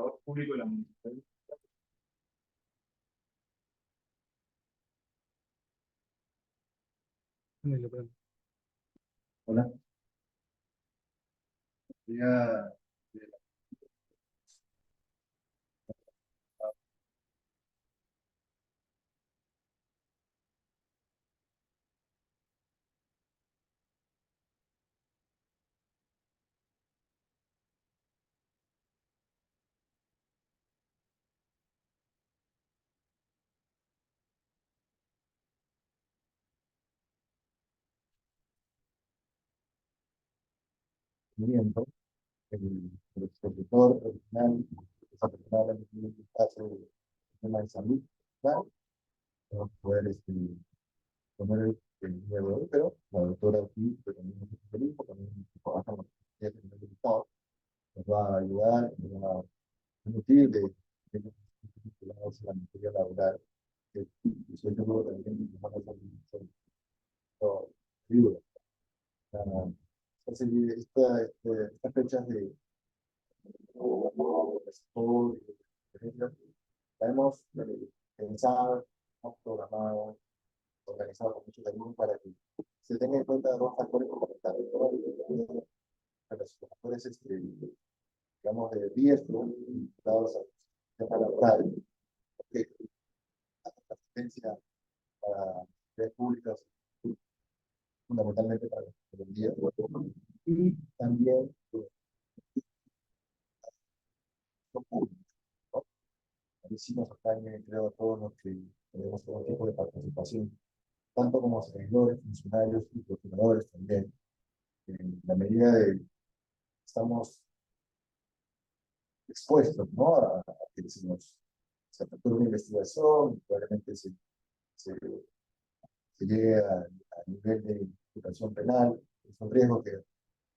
Procurador Público de la Municipalidad. Hola. Día de la- Movimiento, el expositor original, desafortunadamente en este caso, el tema de salud, claro, no vamos a poder poner el día de hoy, pero la doctora aquí, pero también es especialista, también trabaja en la Secretaría del Estado, nos va a ayudar, nos va a nutrir de temas vinculados a la materia laboral, que yo soy seguro también que nos van a ser ayuda. Entonces, estas fechas de la hemos pensado, hemos programado, organizado con mucho cariño para que se tenga en cuenta dos factores fundamentales. Los factores, digamos, de riesgo vinculados al sistema laboral, que la asistencia para redes públicas, fundamentalmente para los días, y también los públicos, ¿no? A mí sí nos atañe, creo, a todos los que tenemos todo tipo de participación, tanto como servidores, funcionarios y procuradores también. En la medida de que estamos expuestos, ¿no? A que se efectúe una investigación, probablemente se llegue a nivel de imputación penal. Es un riesgo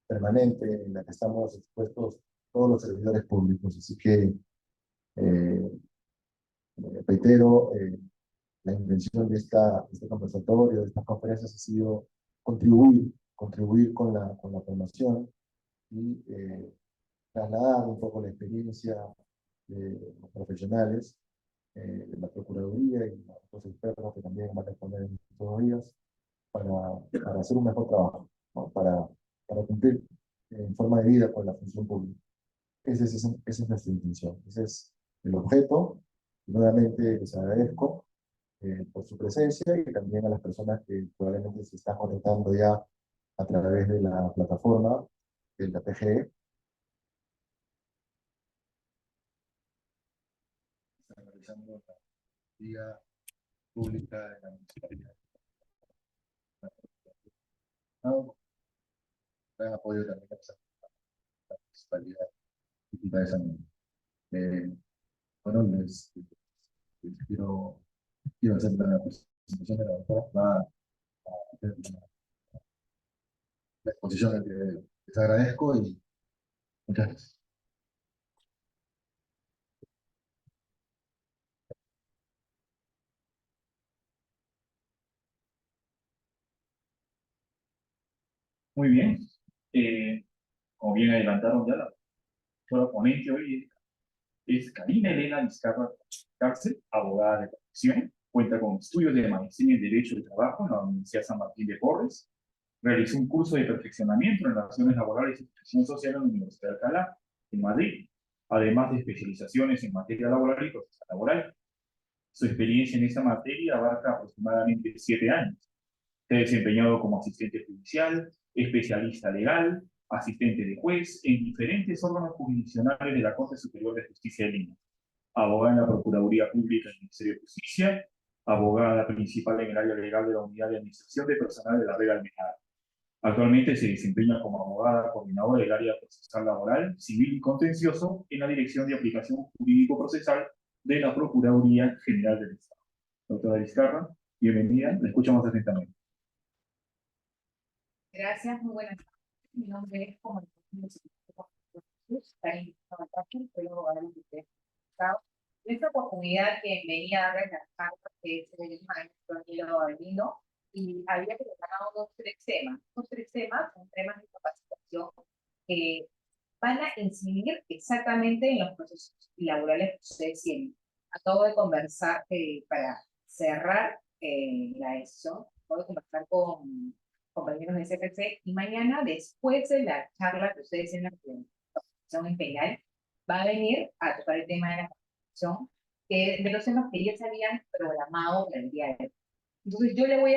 permanente en la que estamos expuestos todos los servidores públicos. Así que, reitero, la intención de este conversatorio, de estas conferencias, ha sido contribuir con la formación y trasladar un poco la experiencia de los profesionales de la Procuraduría y los expertos que también van a responder en estos días para hacer un mejor trabajo, ¿no? Para cumplir en forma de vida con la función pública. Esa es nuestra intención, ese es el objeto. Nuevamente les agradezco por su presencia y también a las personas que probablemente se están conectando ya a través de la plataforma de la PGE. Están realizando la vía pública de la municipalidad. No, gran apoyo también a la municipalidad de San Miguel. Bueno, quiero hacer la presentación de la doctora. Va a hacer la exposición que les agradezco y muchas gracias. Muy bien. Como bien adelantaron ya, la doctora ponente hoy es Karina Elena Vizcarra Cárcel, abogada de profesión. Cuenta con estudios de maestría en Derecho del Trabajo en la Universidad San Martín de Porres. Realizó un curso de perfeccionamiento en Relaciones Laborales y Protección Social en la Universidad de Alcalá, en Madrid, además de especializaciones en materia laboral y procesal laboral. Su experiencia en esta materia abarca aproximadamente 7 años. Se ha desempeñado como asistente judicial, especialista legal, asistente de juez en diferentes órganos jurisdiccionales de la Corte Superior de Justicia de Lima. Abogada en la Procuraduría Pública del Ministerio de Justicia, abogada principal en el área legal de la Unidad de Administración de Personal de la Red Almenara. Actualmente se desempeña como abogada coordinadora del área procesal laboral, civil y contencioso en la Dirección de Aplicación Jurídico-Procesal de la Procuraduría General del Estado. Doctora Vizcarra, bienvenida, la escuchamos atentamente. Gracias, muy buenas tardes. Mi nombre es en esta oportunidad que venía a relajar que es el maestro Danilo Avelino y había preparado dos tres temas. Estos tres temas son temas de capacitación que van a incidir exactamente en los procesos y laborales que ustedes tienen. Acabo de conversar para cerrar la decisión, acabo de conversar con compañeros de CPC y mañana, después de la charla que ustedes tienen en la Constitución en penal, va a venir a tocar el tema de la Constitución, que de los temas que ya se habían programado para el día de hoy. Entonces yo les voy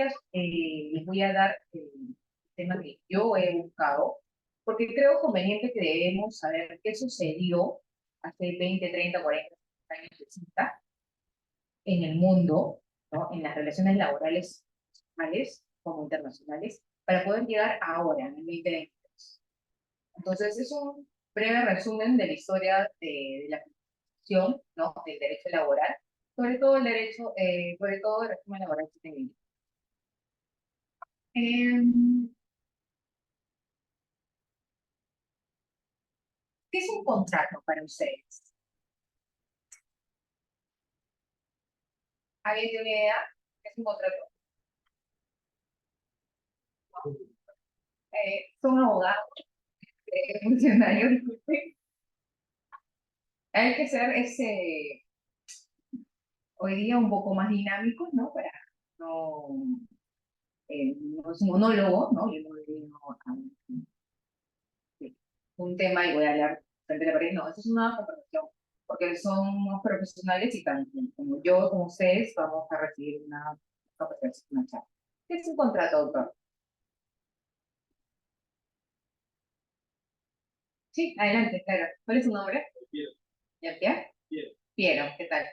a dar el tema que yo he buscado, porque creo conveniente que debemos saber qué sucedió hace 20, 30, 40 años, 60 en el mundo, ¿no? En las relaciones laborales nacionales como internacionales, para poder llegar ahora, en el 2023. Entonces es un breve resumen de la historia de la Constitución, ¿no? Del derecho laboral, sobre todo el derecho, sobre todo el régimen laboral que tenemos. ¿Qué es un contrato para ustedes? ¿Alguien tiene una idea? ¿Qué es un contrato? Son abogados, funcionarios, disculpe. Hay que ser hoy día un poco más dinámicos, ¿no? Para no, no es un monólogo, ¿no? Yo no digo un tema y voy a hablar frente a la pared, no, eso es una conversación, porque somos profesionales y tanto como yo, como ustedes, vamos a recibir una capacitación, una charla. ¿Qué es un contrato, doctor? Sí, adelante, claro. ¿Cuál es su nombre? Piero. ¿Jean-Pierre? Piero. Piero, ¿qué tal?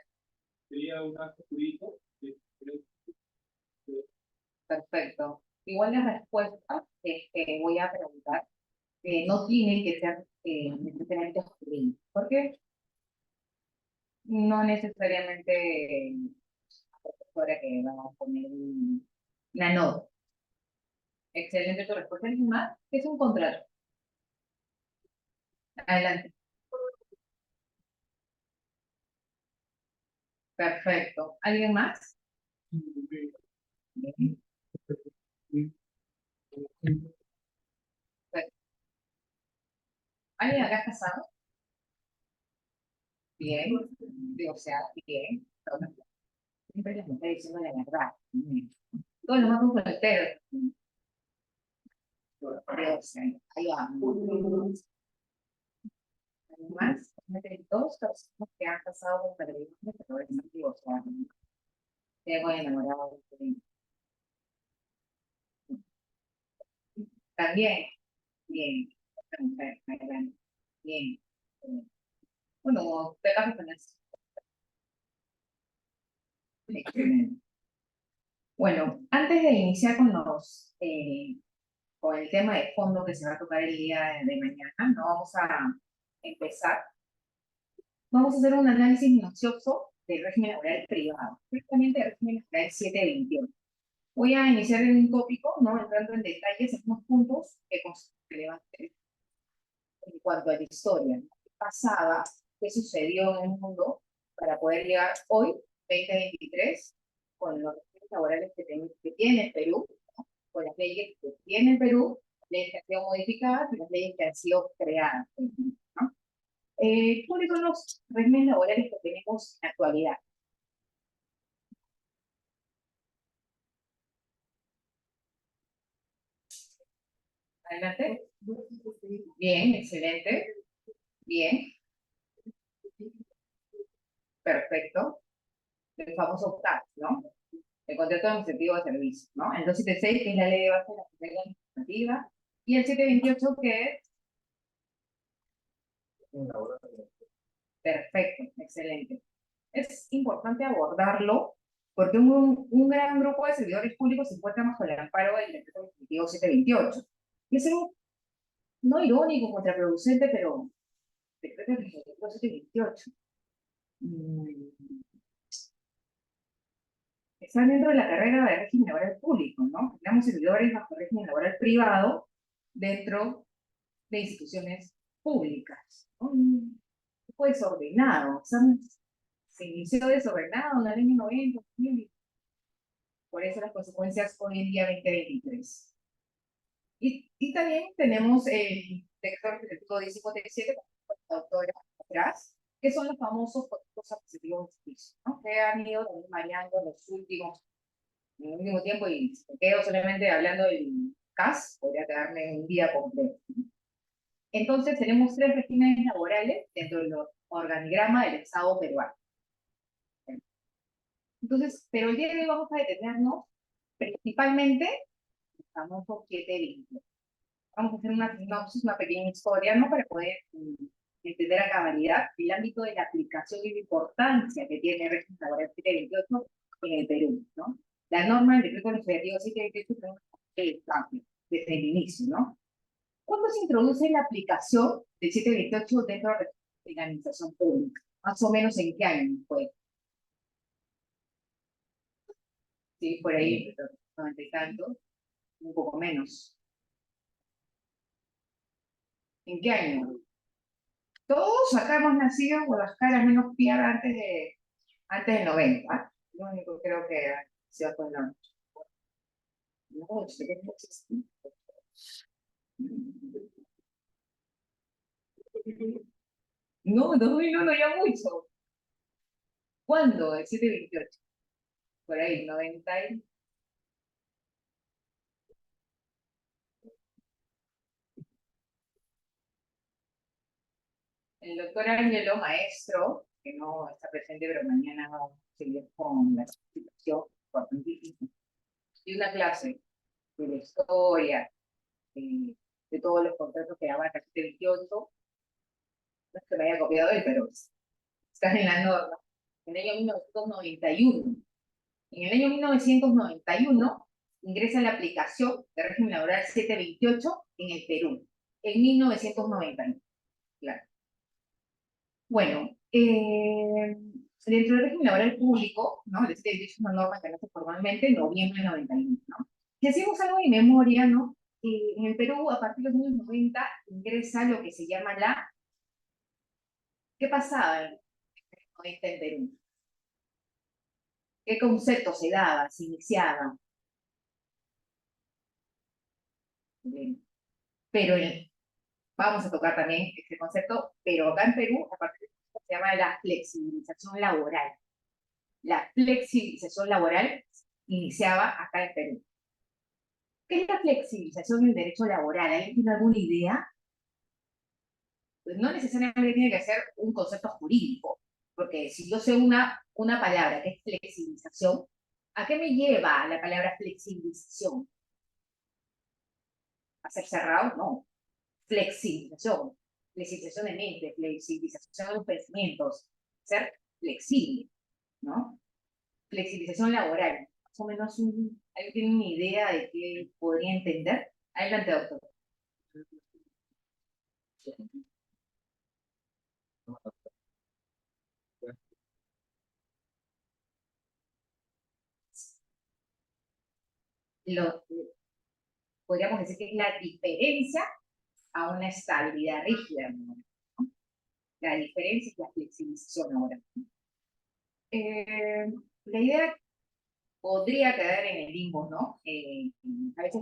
Sería un acto jurídico que creo Perfecto. Igual las respuestas que voy a preguntar no tienen que ser necesariamente jurídicas, porque no necesariamente la profesora que va a poner una nota. Excelente tu respuesta. ¿Alguien más? ¿Qué es un contrato? Adelante. Perfecto. ¿Alguien más? Bien. Perfecto. ¿Alguien acá es casado? Bien. O sea, bien. Siempre les está diciendo la verdad. Todos los más solteros. Ahí vamos. Además, dos personas que han pasado con peregrinos, pero están divorciados. Tengo enamorado. También, bien. Esta mujer, adelante. Bien. Bueno, pegamos con eso. Excelente. Bueno, antes de iniciar con el tema de fondo que se va a tocar el día de mañana, no vamos a empezar. Vamos a hacer un análisis minucioso del régimen laboral privado, justamente el régimen laboral 728. Voy a iniciar en un tópico, ¿no? Entrando en detalles en unos puntos que considero relevantes en cuanto a la historia, ¿no? ¿Qué pasaba? ¿Qué sucedió en el mundo para poder llegar hoy, 2023, con los regímenes laborales que tiene el Perú, ¿no? Con las leyes que tiene el Perú, leyes que han sido modificadas y las leyes que han sido creadas, ¿no? ¿Cuáles son los regímenes laborales que tenemos en la actualidad? Adelante. Bien, excelente. Bien, perfecto. El famoso CAT, ¿no? El contrato administrativo de servicio, ¿no? El 276, que es la ley de base de la carrera administrativa, y el 728, que es perfecto, excelente. Es importante abordarlo porque un gran grupo de servidores públicos se encuentra bajo el amparo del decreto administrativo 728. Y es algo no irónico, contraproducente, pero decreto administrativo 728. Están dentro de la carrera de régimen laboral público, ¿no? Tenemos servidores bajo régimen laboral privado dentro de instituciones públicas, ¿no? Un poco desordenado, se inició desordenado en el año 90, 2000, por eso las consecuencias hoy en día 2023. Y también tenemos el decreto legislativo 1057, con la doctora atrás, que son los famosos contratos adquisitivos de servicio, ¿no? Que han ido también variando en el último tiempo, y si me quedo solamente hablando del CAS, podría quedarme un día completo, ¿no? Entonces, tenemos tres regímenes laborales dentro del organigrama del Estado peruano. Entonces, pero el día de hoy vamos a detenernos principalmente en el famoso 720. Vamos a hacer una sinopsis, una pequeña historia, ¿no? Para poder entender a cabalidad el ámbito de la aplicación y la importancia que tiene el régimen laboral 728 en el Perú, ¿no? La norma del decreto legislativo 728 es cambio desde el inicio, ¿no? ¿Cuándo se introduce la aplicación del 728 dentro de la administración pública? Más o menos en qué año fue. Sí, por ahí, 90 y tanto, un poco menos. ¿En qué año? Todos acá hemos nacido con las caras menos piadas antes del 90. Lo único que creo que ha sido con la... No, sé que no existe. No, 2001 ya mucho. ¿Cuándo? El 728. Por ahí, 90 y... El doctor Ángelo, maestro, que no está presente, pero mañana vamos a seguir con la situación importantísima, y una clase de la historia, de todos los contratos que abarca el 728, no es que me haya copiado él, pero está en la norma, en el año 1991. En el año 1991 ingresa la aplicación del régimen laboral 728 en el Perú, en 1991, claro. Bueno, dentro del régimen laboral público, ¿no? El 728 es una norma que nace formalmente en noviembre del 91, ¿no? Si hacemos algo de memoria, ¿no? En el Perú, a partir de los años 90, ingresa lo que se llama la... ¿Qué pasaba en los 90 en Perú? ¿Qué concepto se daba, se iniciaba? Bien. Pero vamos a tocar también este concepto, pero acá en Perú, a partir de esto se llama la flexibilización laboral. La flexibilización laboral iniciaba acá en Perú. ¿Qué es la flexibilización del derecho laboral? ¿Alguien tiene alguna idea? Pues no necesariamente tiene que ser un concepto jurídico, porque si yo sé una palabra que es flexibilización, ¿a qué me lleva la palabra flexibilización? ¿A ser cerrado? No. Flexibilización. Flexibilización de mente, flexibilización de los pensamientos, ser flexible, ¿no? Flexibilización laboral. Más o menos, ¿alguien tiene una idea de qué podría entender? Adelante, doctor. Lo, podríamos decir que es la diferencia a una estabilidad rígida, ¿no? La diferencia es la flexibilización ahora. La idea podría quedar en el limbo, ¿no? A veces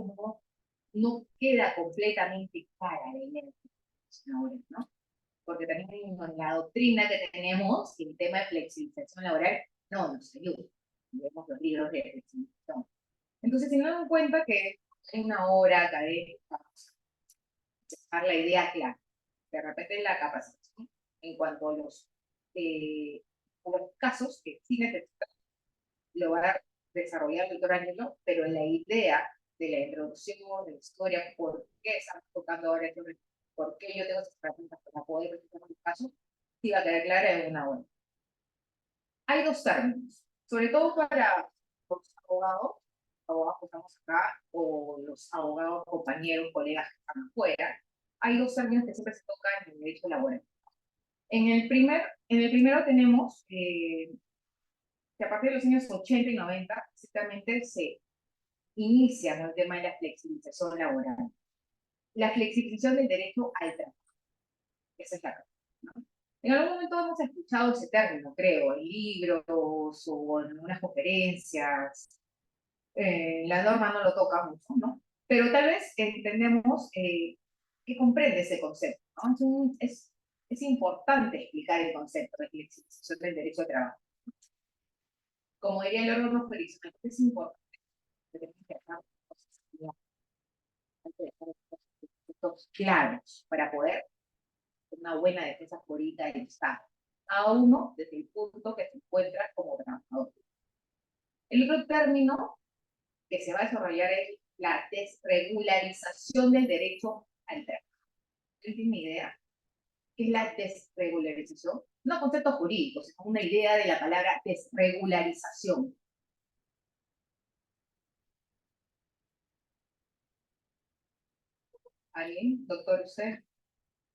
no queda completamente clara la idea de flexibilización ahora, ¿no? Porque también en la doctrina que tenemos, el tema de flexibilización laboral no nos ayuda. Vemos los libros de flexibilización. Entonces, teniendo en cuenta que hay una hora académica, dejar la idea clara. De repente la capacitación en cuanto a los casos que sí necesitan, lo va a desarrollar el doctor Ángelo, pero la idea de la introducción, de la historia, por qué estamos tocando ahora esto, por qué yo tengo esas preguntas para poder resolver los casos, sí va a quedar clara en una hora. Hay dos términos, sobre todo para los abogados que estamos acá, o los abogados, compañeros, colegas que están afuera. Hay dos términos que siempre se tocan en el derecho laboral. En el primero tenemos que a partir de los años 80 y 90, exactamente se inicia, ¿no?, el tema de la flexibilización laboral. La flexibilización del derecho al trabajo. Esa es la cosa, ¿no? En algún momento hemos escuchado ese término, creo, en libros o en unas conferencias. La norma no lo toca mucho, ¿no? Pero tal vez entendemos que comprende ese concepto, ¿no? Es es importante explicar el concepto de flexibilización del derecho de trabajo. Como diría el órgano jurisdiccional, es importante que tenemos que dejar conceptos claros para poder hacer una buena defensa jurídica del Estado. Cada uno desde el punto que se encuentra como trabajador. El otro término que se va a desarrollar es la desregularización del derecho al trabajo. ¿Tienen una idea? ¿Qué es la desregularización? No concepto jurídico, sino una idea de la palabra desregularización. ¿Alguien? Doctor, usted.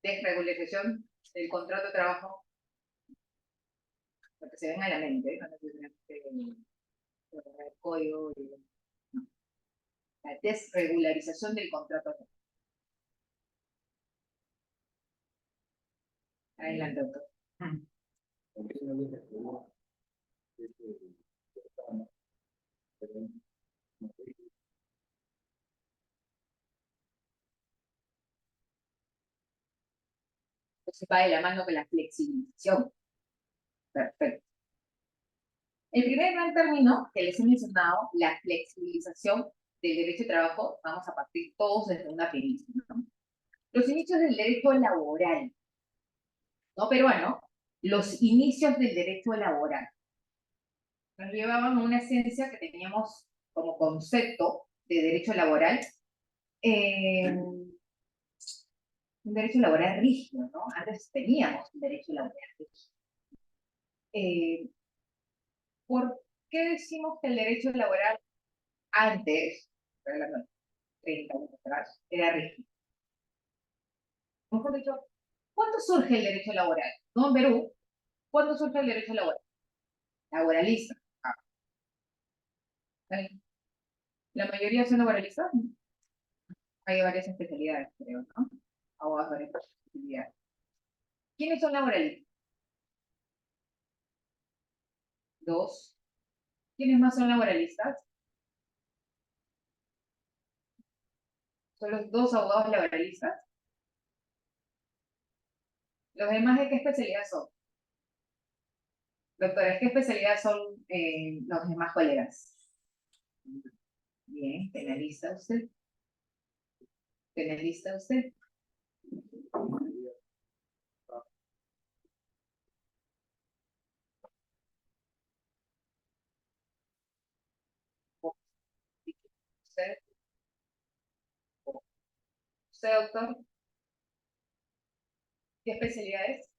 Desregularización del contrato de trabajo. Lo que se ven a la mente, no necesariamente el código. No. La desregularización del contrato de trabajo. Adelante, doctor. Entonces va de la mano con la flexibilización. Perfecto. El primer gran término que les he mencionado, la flexibilización del derecho de trabajo, vamos a partir todos desde una premisa, ¿no? Los inicios del derecho laboral, no peruano, los inicios del derecho laboral. Nos llevaban a una esencia que teníamos como concepto de derecho laboral, un derecho laboral rígido, ¿no? Antes teníamos un derecho laboral rígido. ¿Por qué decimos que el derecho laboral antes, 30 años atrás, era rígido? Mejor dicho, ¿cuándo surge el derecho laboral? No en Perú. ¿Cuándo surge el derecho laboral? Laboralista. Ah, ¿vale? La mayoría son laboralistas. Hay varias especialidades, creo, ¿no? Abogados, varias especialidades. ¿Quiénes son laboralistas? Dos. ¿Quiénes más son laboralistas? Son los dos abogados laboralistas. ¿Los demás de qué especialidad son? Doctores, ¿qué especialidad son los demás colegas? Bien, penalista usted. Penalista usted. Usted. Usted, doctor. ¿Qué especialidad es?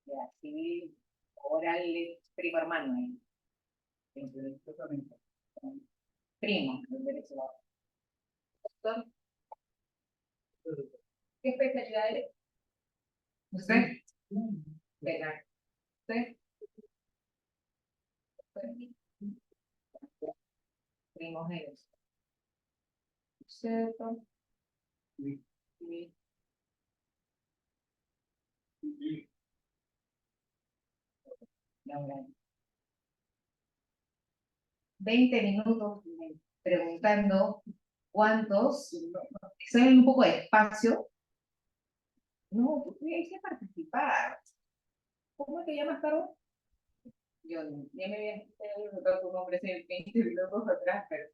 Ya, civil, oral, primo hermano. Primo del derecho laboral. Doctor. ¿Qué especialidad es? ¿Usted? Penal. ¿Usted? Primogénitos. ¿Usted? Civil. 20 minutos preguntando cuántos, estoy en un poco de espacio. No, hay que participar. ¿Cómo te llamas, Caro? Yo ya me había notado tu nombre hace 20 minutos atrás, pero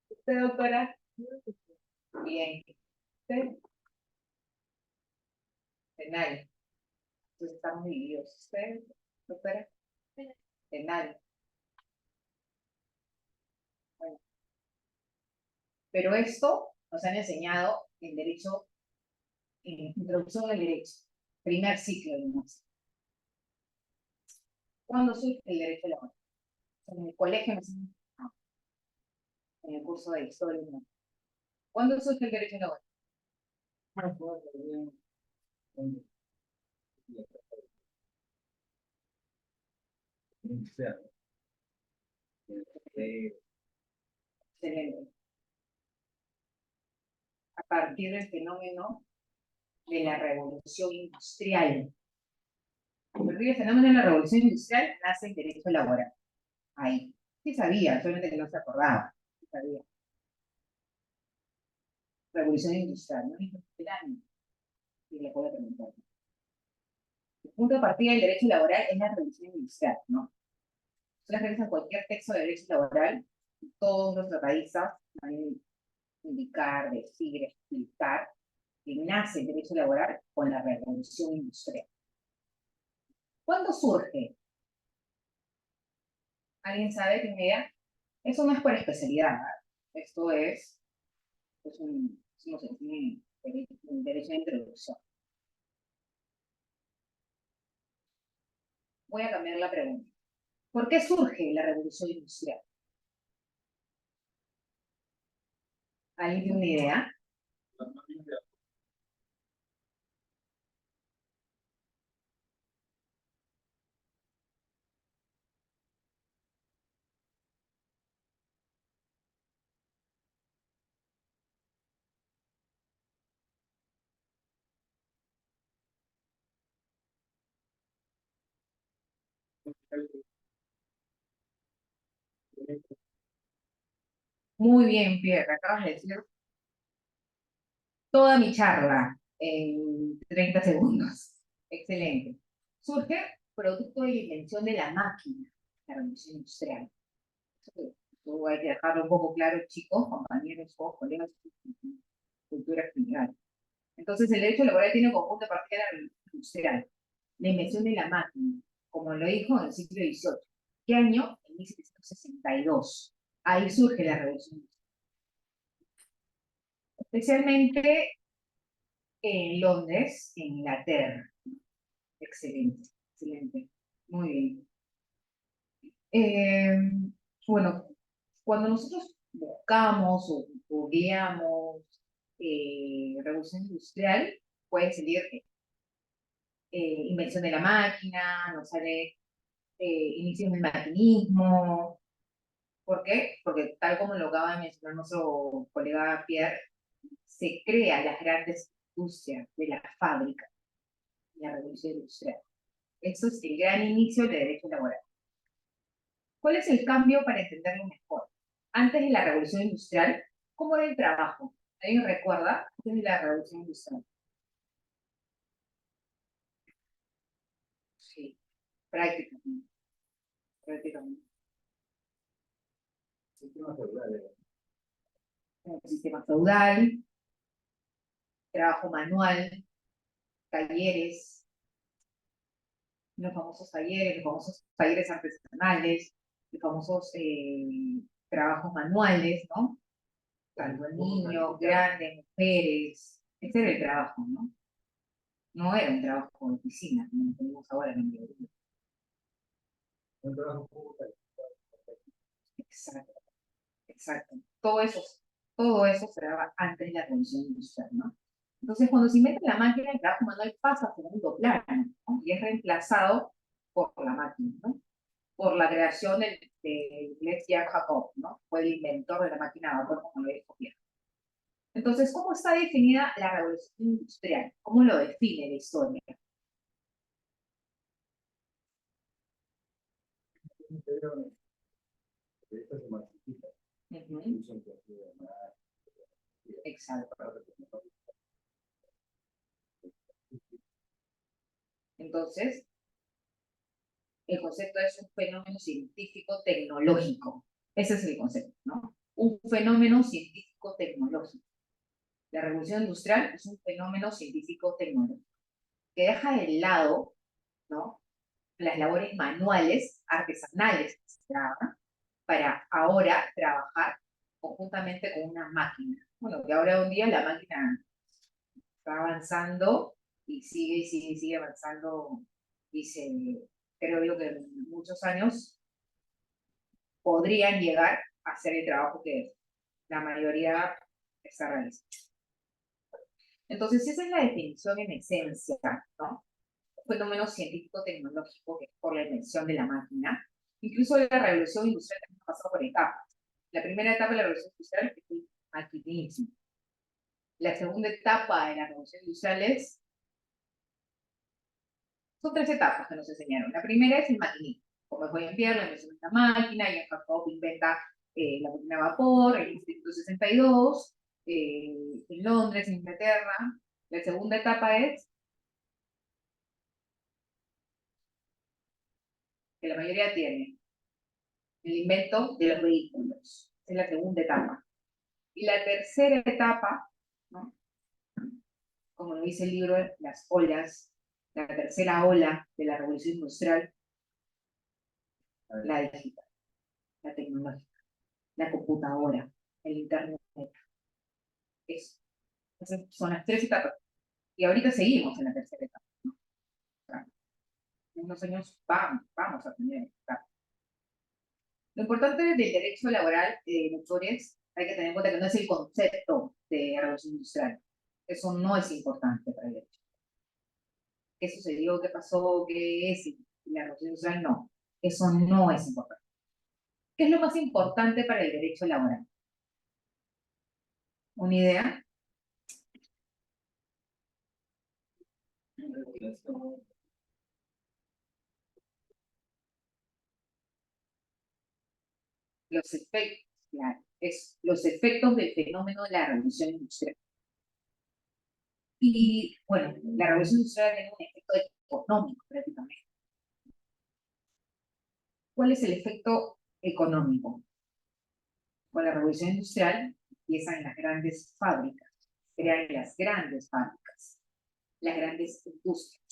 ¿usted, doctora? Bien. ¿Usted? Penal. Entonces estamos divididos. ¿Usted, doctora? Penal. Bueno. Pero esto nos han enseñado en derecho, en introducción al derecho, primer ciclo, digamos. ¿Cuándo surge el derecho laboral? En el colegio no, en el curso de historia no. ¿Cuándo surge el derecho laboral? Excelente. A partir del fenómeno de la revolución industrial. A partir del fenómeno de la revolución industrial nace el derecho laboral. Ahí. Sí sabía, solamente que no se acordaba. Sí sabía. revolución industrial, ¿no? El año. Y le puedo preguntar. El punto de partida del derecho laboral es la revolución industrial, ¿no? Ustedes revisan cualquier texto de derecho laboral, todos los tratadistas van a indicar, decir, explicar que nace el derecho laboral con la revolución industrial. ¿Cuándo surge? ¿Alguien sabe? ¿Tiene idea? Eso no es por especialidad, ¿verdad? Esto es un derecho de introducción. Voy a cambiar la pregunta. ¿Por qué surge la revolución industrial? ¿Alguien tiene una idea? Muy bien, Pierre, acabas de decir toda mi charla en 30 segundos. Excelente. Surge producto de la invención de la máquina, la revolución industrial. Esto hay que dejarlo un poco claro, chicos, compañeros o colegas de cultura general. Entonces, el derecho laboral tiene como punto de partida la revolución industrial, la invención de la máquina, como lo dijo en el siglo XVIII. ¿Qué año? En 1762. Ahí surge la revolución industrial. Especialmente en Londres, en Inglaterra. Excelente, excelente. Muy bien. Eh, bueno, cuando nosotros buscamos o googleamos revolución industrial, puede salir invención de la máquina, nos sale inicios del maquinismo. ¿Por qué? Porque tal como lo acaba de mencionar nuestro colega Pierre, se crean las grandes industrias de la fábrica, la revolución industrial. Eso es el gran inicio del derecho laboral. ¿Cuál es el cambio para entenderlo mejor? Antes de la revolución industrial, ¿cómo era el trabajo? ¿Alguien recuerda? Antes de la revolución industrial. Sí, prácticamente. Prácticamente. Sistema feudal. Un sistema feudal, trabajo manual, talleres, los famosos talleres artesanales, los famosos trabajos manuales, ¿no? Tanto niños, grandes, mujeres, ese era el trabajo, ¿no? No era un trabajo de oficina, como lo tenemos ahora en la mayoría. Un trabajo poco calificado. Exacto, exacto. Todo eso se daba antes de la revolución industrial, ¿no? Entonces, cuando se inventa la máquina, el trabajo manual pasa a segundo plano, ¿no? Y es reemplazado por la máquina, ¿no? Por la creación de inglés Jack Jacob, ¿no? Fue el inventor de la máquina de vapor, como lo dijo Pierre. Entonces, ¿cómo está definida la revolución industrial? ¿Cómo lo define la historia? Ujú. Exacto. Entonces, el concepto es un fenómeno científico-tecnológico. Ese es el concepto, ¿no? Un fenómeno científico-tecnológico. La revolución industrial es un fenómeno científico-tecnológico que deja de lado, ¿no?, las labores manuales, artesanales que se daban, para ahora trabajar conjuntamente con una máquina. Bueno, que ahora un día la máquina está avanzando y sigue avanzando, y creo yo que en muchos años podrían llegar a hacer el trabajo que la mayoría está realizando. Entonces, esa es la definición en esencia, ¿no? Un fenómeno científico-tecnológico que es por la invención de la máquina. Incluso la revolución industrial también pasó por etapas. La primera etapa de la revolución industrial es el maquinismo. La segunda etapa de la revolución industrial son tres etapas que nos enseñaron. La primera es el maquinismo. Como fue en Pierre, la invención de la máquina, y Jacob inventa la máquina de vapor en 1762. en Londres, Inglaterra. La segunda etapa es que la mayoría tiene el invento de los vehículos. Es la segunda etapa. Y la tercera etapa, ¿no? Como lo dice el libro, las olas, la tercera ola de la revolución industrial, la digital, la tecnológica, la computadora, el internet. Eso. Esas son las tres etapas. Y ahorita seguimos en la tercera etapa, ¿no? O sea, en unos años vamos a tener esta etapa. Lo importante del derecho laboral, doctores, hay que tener en cuenta que no es el concepto de revolución industrial. Eso no es importante para el derecho. ¿Qué sucedió? ¿Qué pasó? ¿Qué es la revolución industrial? No. Eso no es importante. ¿Qué es lo más importante para el derecho laboral? ¿Una idea? Los efectos, claro, es los efectos del fenómeno de la revolución industrial. Y bueno, la revolución industrial tiene un efecto económico prácticamente. ¿Cuál es el efecto económico? Con la revolución industrial empiezan las grandes fábricas, crean las grandes fábricas, las grandes industrias.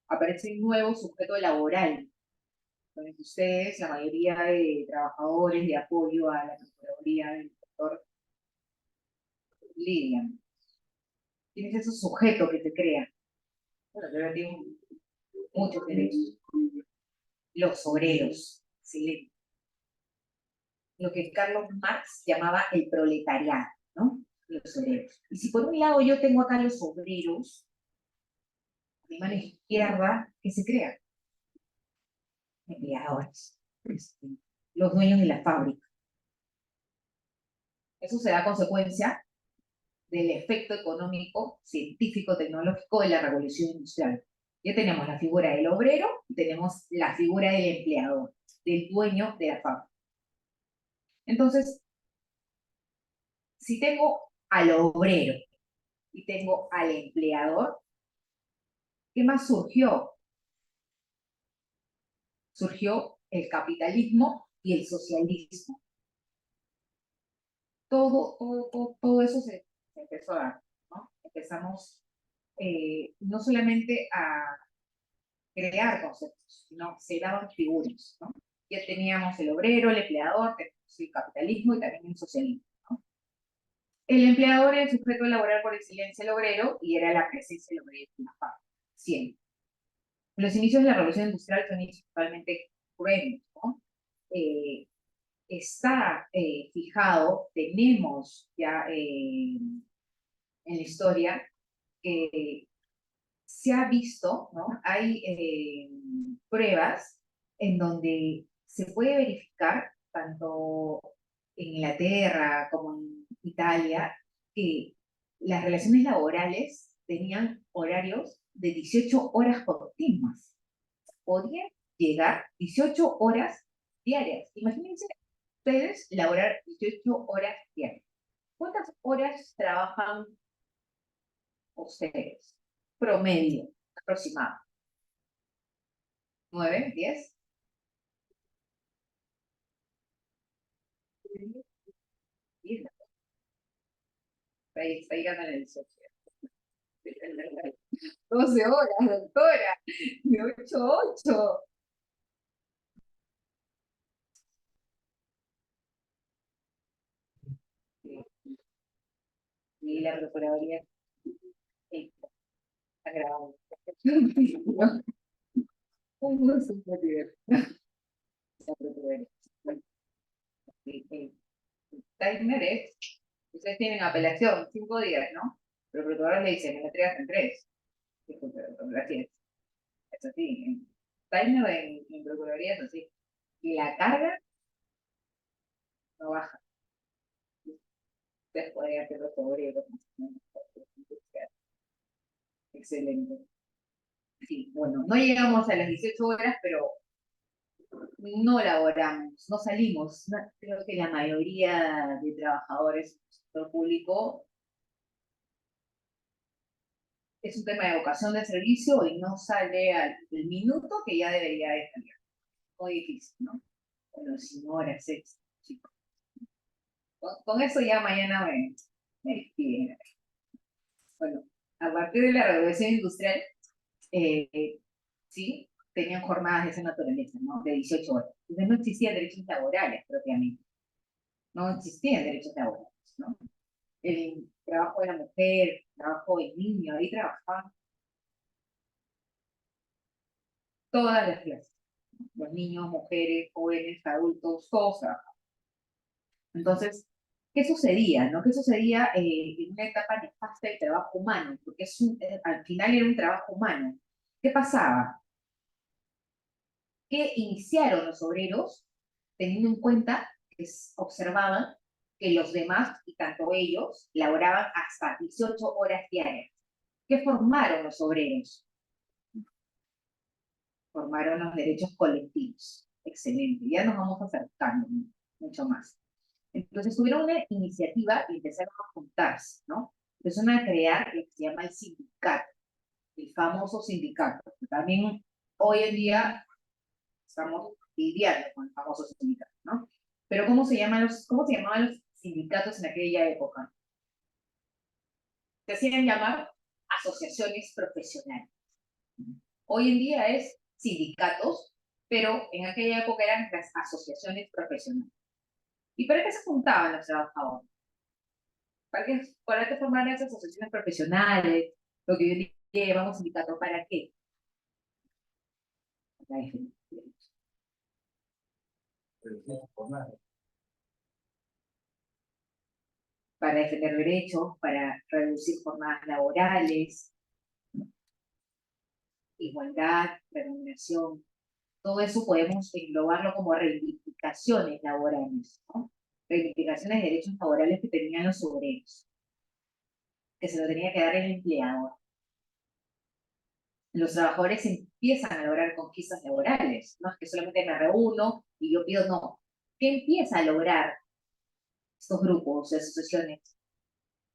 Aparece un nuevo sujeto laboral, donde ustedes, la mayoría de trabajadores de apoyo a la Procuraduría del sector, lidian. ¿Quién es ese sujeto que se crea? Bueno, yo tengo muchos derechos. Los obreros, ¿sí? Lo que Carlos Marx llamaba el proletariado, ¿no? Los obreros. Y si por un lado yo tengo acá los obreros, a mi mano izquierda, ¿qué se crea? Empleadores, los dueños de la fábrica. Eso se da a consecuencia del efecto económico, científico, tecnológico de la revolución industrial. Ya tenemos la figura del obrero y tenemos la figura del empleador, del dueño de la fábrica. Entonces, si tengo al obrero y tengo al empleador, ¿qué más surgió? Surgió el capitalismo y el socialismo. Todo eso se empezó a dar, ¿no? Empezamos no solamente a crear conceptos, sino se daban figuras, ¿no? Ya teníamos el obrero, el empleador, teníamos el capitalismo y también el socialismo, ¿no? El empleador era el sujeto laboral por excelencia el obrero y era la presencia del obrero en la fábrica, siempre. Los inicios de la revolución industrial son inicios totalmente crueles, ¿no? Está fijado, tenemos ya en la historia que se ha visto, ¿no? Hay pruebas en donde se puede verificar, tanto en Inglaterra como en Italia, que las relaciones laborales tenían horarios de 18 horas continuas. Podían llegar 18 horas diarias. Imagínense ustedes laborar 18 horas diarias. ¿Cuántas horas trabajan ustedes? Promedio, aproximado. ¿9? ¿10? Está llegando el 18. 12 horas, doctora. De 8 a 8. Y la Procuraduría está grabando. Un gusto superior. La Procuraduría. El timer es, ustedes tienen apelación, 5 días, ¿no? Pero el procurador le dice, me la entregas en 3. Gracias. Es así. En timer en Procuraduría es así. Y la carga no baja. Ustedes podrían hacer los obreros. Excelente. Sí, bueno, no llegamos a las 18 horas, pero no laboramos, no salimos. Creo que la mayoría de trabajadores del sector público es un tema de vocación de servicio y no sale al minuto que ya debería de salir. Muy difícil, ¿no? Bueno, señoras, chicos. Con eso ya mañana me despiden. Bueno, a partir de la revolución industrial, sí, tenían jornadas de esa naturaleza, ¿no? De 18 horas. Entonces no existían derechos laborales propiamente. No existían derechos laborales, ¿no? El trabajo de la mujer, el trabajo del niño, ahí trabajaban todas las clases. Los niños, mujeres, jóvenes, adultos, todos trabajaban. Entonces, ¿qué sucedía? ¿No? ¿Qué sucedía en una etapa nefasta del trabajo humano? Porque al final era un trabajo humano. ¿Qué pasaba? Que iniciaron los obreros teniendo en cuenta que observaban que los demás, y tanto ellos, laboraban hasta 18 horas diarias. ¿Qué formaron los obreros? Formaron los derechos colectivos. Excelente. Ya nos vamos acercando mucho más. Entonces tuvieron una iniciativa y empezaron a juntarse, ¿no? Empezaron a crear lo que se llama el sindicato, el famoso sindicato. También hoy en día estamos lidiando con el famoso sindicato, ¿no? Pero cómo se llamaban los sindicatos en aquella época? Se hacían llamar asociaciones profesionales. Hoy en día es sindicatos, pero en aquella época eran las asociaciones profesionales. ¿Y para qué se juntaban los trabajadores? ¿Para qué formar esas asociaciones profesionales? Lo que hoy en día llamamos sindicato, ¿para qué? Para defender derechos. Para defender derechos, para reducir jornadas laborales, igualdad, remuneración. Todo eso podemos englobarlo como reivindicaciones laborales, ¿no? Reivindicaciones de derechos laborales que tenían los obreros, que se lo tenía que dar el empleador. Los trabajadores empiezan a lograr conquistas laborales, no es que solamente me reúno y yo pido, no. ¿Qué empieza a lograr estos grupos de asociaciones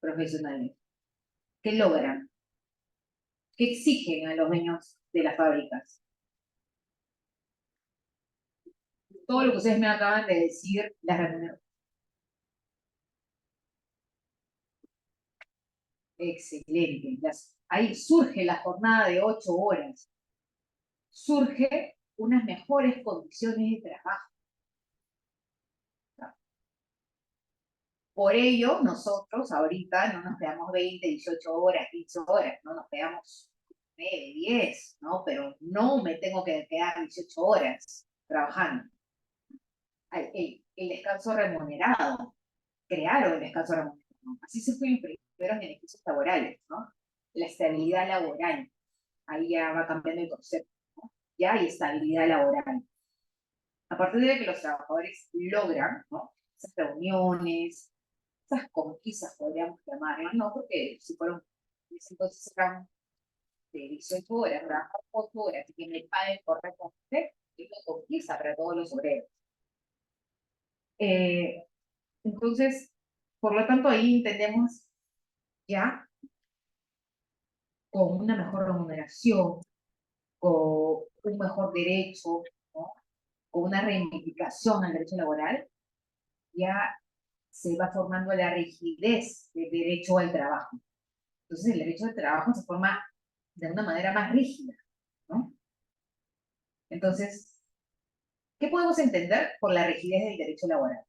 profesionales? ¿Qué logran? ¿Qué exigen a los dueños de las fábricas? Todo lo que ustedes me acaban de decir, las remuneraciones. Excelente. Ahí surge la jornada de 8 horas. Surge unas mejores condiciones de trabajo. Por ello, nosotros ahorita no nos quedamos 20, 18 horas, 15 horas, no nos quedamos 9, 10, ¿no? Pero no me tengo que quedar 18 horas trabajando. El descanso remunerado, crearon el descanso remunerado. Así se fueron los primeros beneficios laborales, ¿no? La estabilidad laboral, ahí ya va cambiando el concepto, ¿no? Ya hay estabilidad laboral. A partir de que los trabajadores logran, ¿no? Esas reuniones, esas conquistas, podríamos llamarlas, ¿no? Porque si fueron, entonces eran de 18 horas, trabajar 8 horas y que me paguen correctamente, es una conquista para todos los obreros. Entonces, por lo tanto, ahí entendemos ya con una mejor remuneración, con un mejor derecho, ¿no? Con una reivindicación al derecho laboral, ya se va formando la rigidez del derecho al trabajo. Entonces, el derecho al trabajo se forma de una manera más rígida, ¿no? Entonces, ¿qué podemos entender por la rigidez del derecho laboral?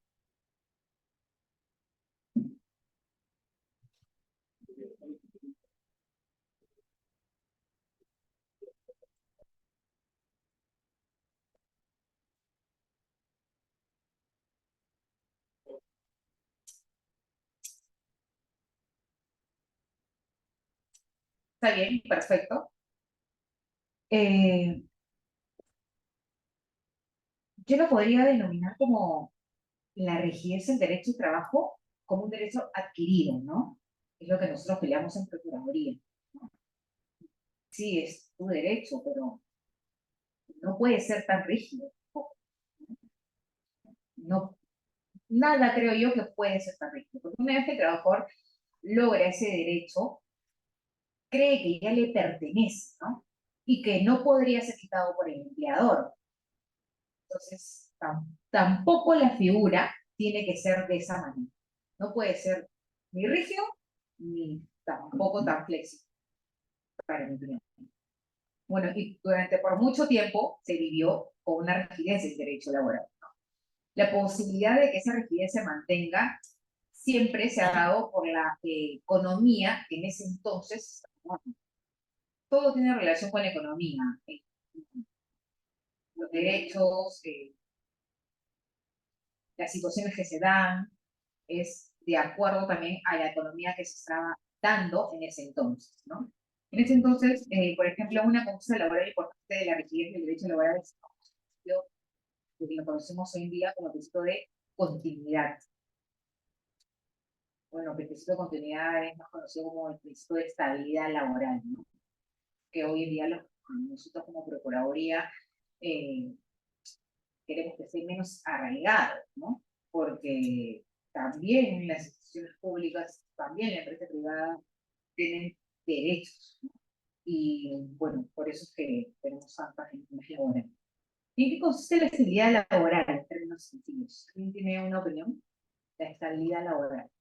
¿Está bien? Perfecto. Eh, yo lo podría denominar como la rigidez del derecho al trabajo como un derecho adquirido, ¿no? Es lo que nosotros peleamos en Procuraduría, ¿no? Sí, es tu derecho, pero no puede ser tan rígido. No, nada creo yo que puede ser tan rígido. Porque una vez que el trabajador logra ese derecho, cree que ya le pertenece, ¿no? Y que no podría ser quitado por el empleador. Entonces, tampoco la figura tiene que ser de esa manera. No puede ser ni rígido, ni tampoco tan flexible, para mi opinión. Bueno, y durante por mucho tiempo se vivió con una rigidez del derecho laboral. La posibilidad de que esa rigidez se mantenga siempre se ha dado por la economía que en ese entonces, bueno, todo tiene relación con la economía, los derechos, las situaciones que se dan, es de acuerdo también a la economía que se estaba dando en ese entonces, ¿no? En ese entonces, por ejemplo, una conquista laboral importante de la rigidez del derecho laboral es lo que lo conocemos hoy en día como el principio de continuidad. Bueno, el principio de continuidad es más conocido como el principio de estabilidad laboral, ¿no? Que hoy en día nosotros como Procuraduría eh, queremos que esté menos arraigado, ¿no? Porque también las instituciones públicas, también la empresa privada tienen derechos, ¿no? Y bueno, por eso es que tenemos tantas normas laborales. ¿En qué consiste la estabilidad laboral en términos sencillos? ¿Alguien tiene una opinión? La estabilidad laboral.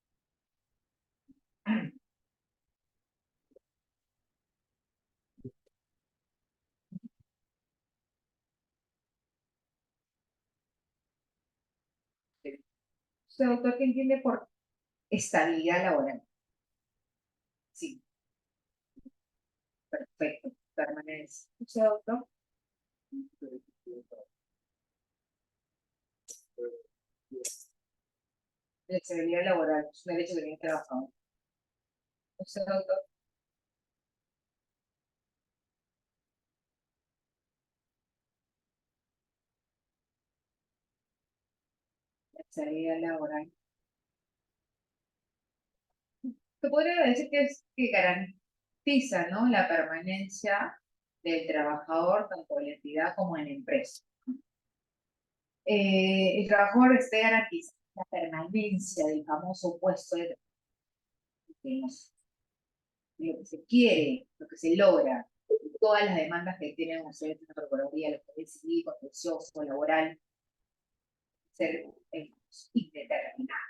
¿Usted, doctor, qué entiende por estabilidad laboral? Sí, perfecto. Permanencia. ¿Usted, doctor? La estabilidad laboral es un derecho que tiene el trabajador. ¿Usted, doctor? La estabilidad laboral. Se podría decir que es que garantiza, ¿no?, la permanencia del trabajador tanto en la entidad como en la empresa. El trabajador esté garantizando la permanencia del famoso puesto de lo que se quiere, lo que se logra, todas las demandas que tienen ustedes en la Procuraduría, lo que es civil, contencioso, laboral, ser indeterminado.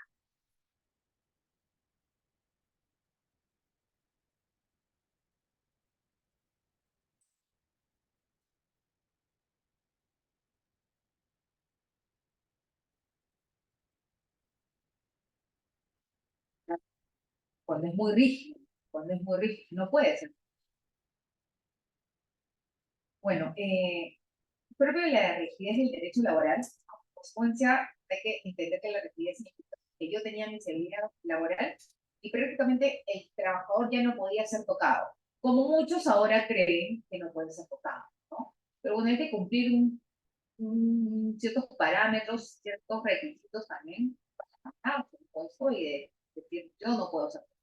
Cuando es muy rígido, cuando es muy rígido, no puede ser. Bueno, propio de la rigidez del derecho laboral, como consecuencia hay que entender que la rigidez significa que yo tenía mi seguridad laboral y prácticamente el trabajador ya no podía ser tocado, como muchos ahora creen que no puede ser tocado, ¿no? Pero bueno, hay que cumplir ciertos parámetros, ciertos requisitos también para por supuesto, y de decir, yo no puedo ser tocado.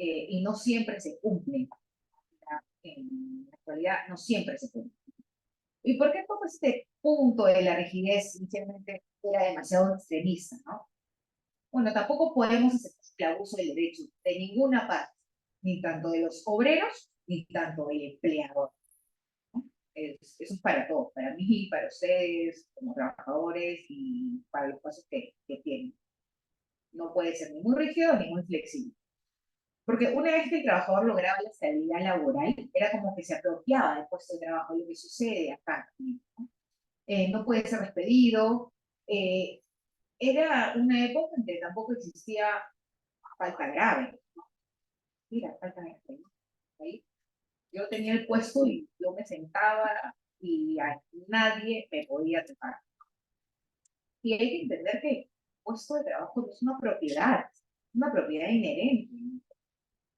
Y no siempre se cumplen. En la actualidad no siempre se cumplen. ¿Y por qué todo este punto de la rigidez inicialmente era demasiado extremista, ¿no? Bueno, tampoco podemos aceptar el abuso del derecho de ninguna parte, ni tanto de los obreros, ni tanto del empleador, ¿no? Eso es para todos, para mí, para ustedes, como trabajadores y para los casos que tienen. No puede ser ni muy rígido ni muy flexible. Porque una vez que el trabajador lograba la estabilidad laboral, era como que se apropiaba del puesto de trabajo, lo que sucede acá, ¿no? No puede ser despedido. Eh, Era una época en que tampoco existía falta grave. Mira, falta grave, ¿no? Ahí. Yo tenía el puesto y yo me sentaba y a nadie me podía tocar. Y hay que entender que el puesto de trabajo no es una propiedad inherente.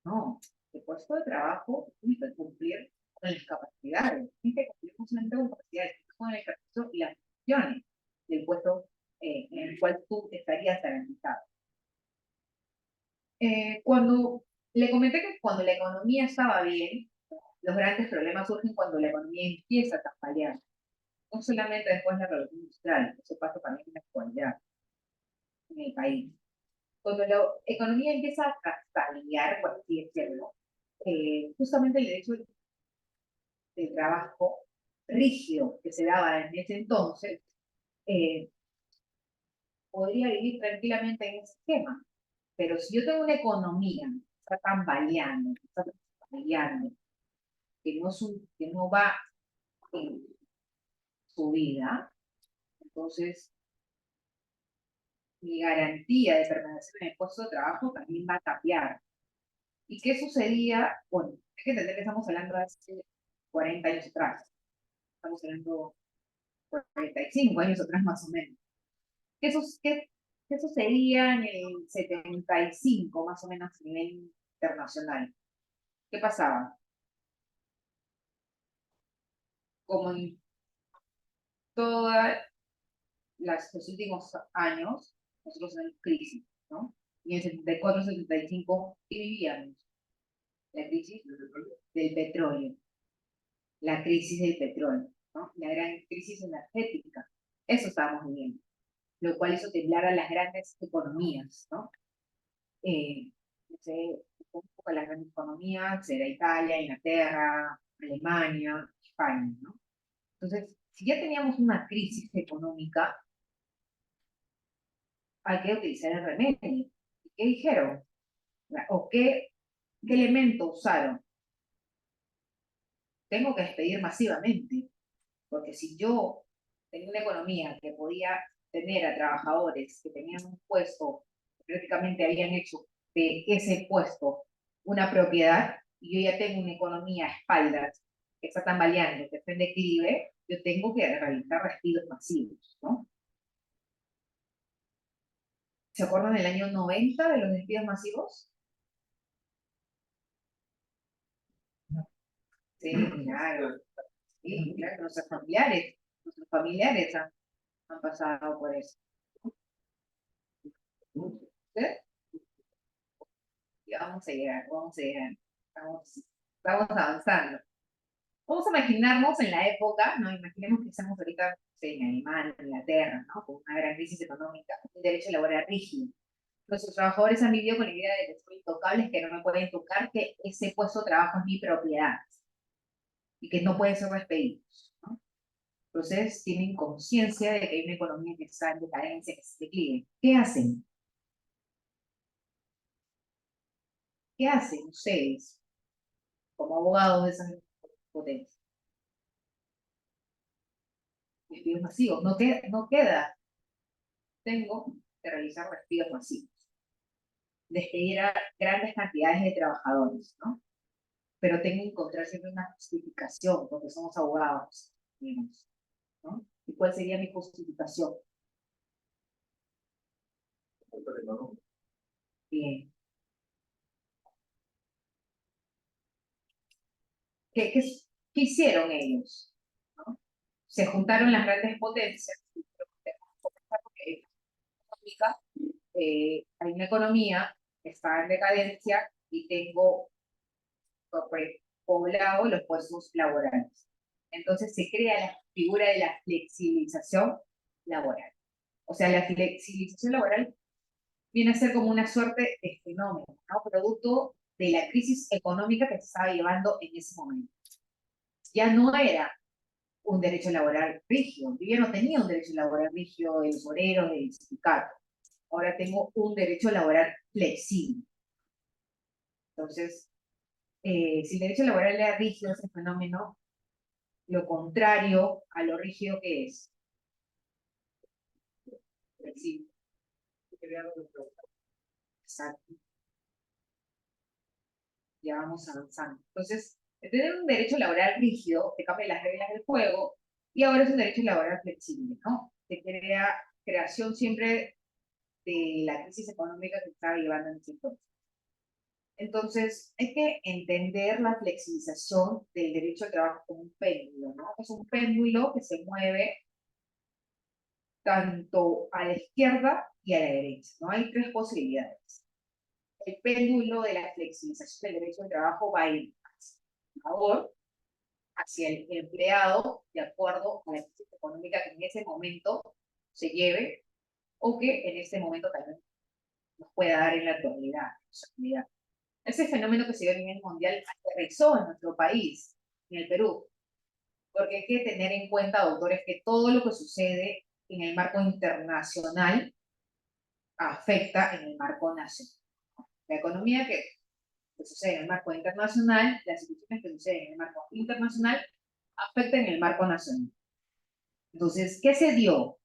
No, el puesto de trabajo tiene que cumplir con las capacidades, tiene que cumplir no solamente con capacidades, sino con el ejercicio y las funciones del puesto en el cual tú estarías garantizado. Cuando le comenté que cuando la economía estaba bien, los grandes problemas surgen cuando la economía empieza a tambalear. No solamente después de la revolución industrial, eso pasa también en la actualidad en el país. Cuando la economía empieza a tambalear, por así decirlo, justamente el derecho del trabajo rígido que se daba en ese entonces, eh, podría vivir tranquilamente en ese esquema. Pero si yo tengo una economía que está tambaleando, que no va en su vida, entonces mi garantía de permanecer en el puesto de trabajo también va a cambiar. ¿Y qué sucedía? Bueno, hay que entender que estamos hablando de hace 40 años atrás, estamos hablando de 45 años atrás más o menos. ¿Qué sucedía en el 75 más o menos a nivel internacional? ¿Qué pasaba? Como en todos los últimos años, nosotros tenemos crisis, ¿no? Y en el 74, 75, ¿qué vivíamos? La crisis del petróleo, la crisis del petróleo, ¿no? La gran crisis energética. Eso estábamos viviendo, lo cual hizo temblar a las grandes economías, ¿no? No sé, un poco las grandes economías, era Italia, Inglaterra, Alemania, España, ¿no? Entonces, si ya teníamos una crisis económica, hay que utilizar el remedio. ¿Y qué dijeron? ¿O qué elemento usaron? Tengo que despedir masivamente, porque si yo tenía una economía que podía tener a trabajadores que tenían un puesto, que prácticamente habían hecho de ese puesto una propiedad, y yo ya tengo una economía a espaldas que está tambaleando, que está en declive, yo tengo que realizar despidos masivos, ¿no? ¿Se acuerdan del año 90 de los despidos masivos? Sí, claro. Sí, claro, nuestros familiares han pasado por eso. ¿Sí? Y vamos a llegar, vamos a llegar. Estamos avanzando. Vamos a imaginarnos en la época, ¿no? Imaginemos que estamos ahorita, no sé, en Alemania, en Inglaterra, ¿no? Con una gran crisis económica, un derecho laboral rígido. Nuestros trabajadores han vivido con la idea de que son intocables, que no me pueden tocar, que ese puesto de trabajo es mi propiedad y que no pueden ser despedidos, ¿no? Entonces tienen conciencia de que hay una economía que está en decadencia, que se declive. ¿Qué hacen? ¿Qué hacen ustedes como abogados de esas potencias? Despidos masivos. No queda. Tengo que realizar despidos masivos. Despedir a grandes cantidades de trabajadores, ¿no? Pero tengo que encontrar siempre una justificación, porque somos abogados, digamos, ¿no? ¿Y cuál sería mi justificación? Bien. ¿Qué hicieron ellos? ¿No? Se juntaron las grandes potencias, porque hay una economía que está en decadencia y tengo poblado los puestos laborales. Entonces se crea la figura de la flexibilización laboral. O sea, la flexibilización laboral viene a ser como una suerte de fenómeno, ¿no? Producto de la crisis económica que se estaba llevando en ese momento. Ya no era un derecho laboral rígido, yo ya no tenía un derecho laboral rígido de los obreros, del sindicato. Ahora tengo un derecho laboral flexible. Entonces, si el derecho laboral era rígido, ese fenómeno, lo contrario a lo rígido que es flexible. Exacto. Ya vamos avanzando. Entonces, tener un derecho laboral rígido te cambia las reglas del juego y ahora es un derecho laboral flexible, ¿no? Se crea creación siempre de la crisis económica que estaba llevando en ese entonces. Entonces, hay que entender la flexibilización del derecho al trabajo como un péndulo, ¿no? Es un péndulo que se mueve tanto a la izquierda y a la derecha, ¿no? Hay tres posibilidades. El péndulo de la flexibilización del derecho al trabajo va a ir a favor, hacia el empleado, de acuerdo a la crisis económica que en ese momento se lleve, o que en este momento también nos pueda dar en la actualidad. ese fenómeno que se dio a nivel mundial aterrizó en nuestro país, en el Perú, porque hay que tener en cuenta, doctores, que todo lo que sucede en el marco internacional afecta en el marco nacional. La economía que sucede en el marco internacional, las situaciones que suceden en el marco internacional, afectan en el marco nacional. Entonces, ¿qué se dio?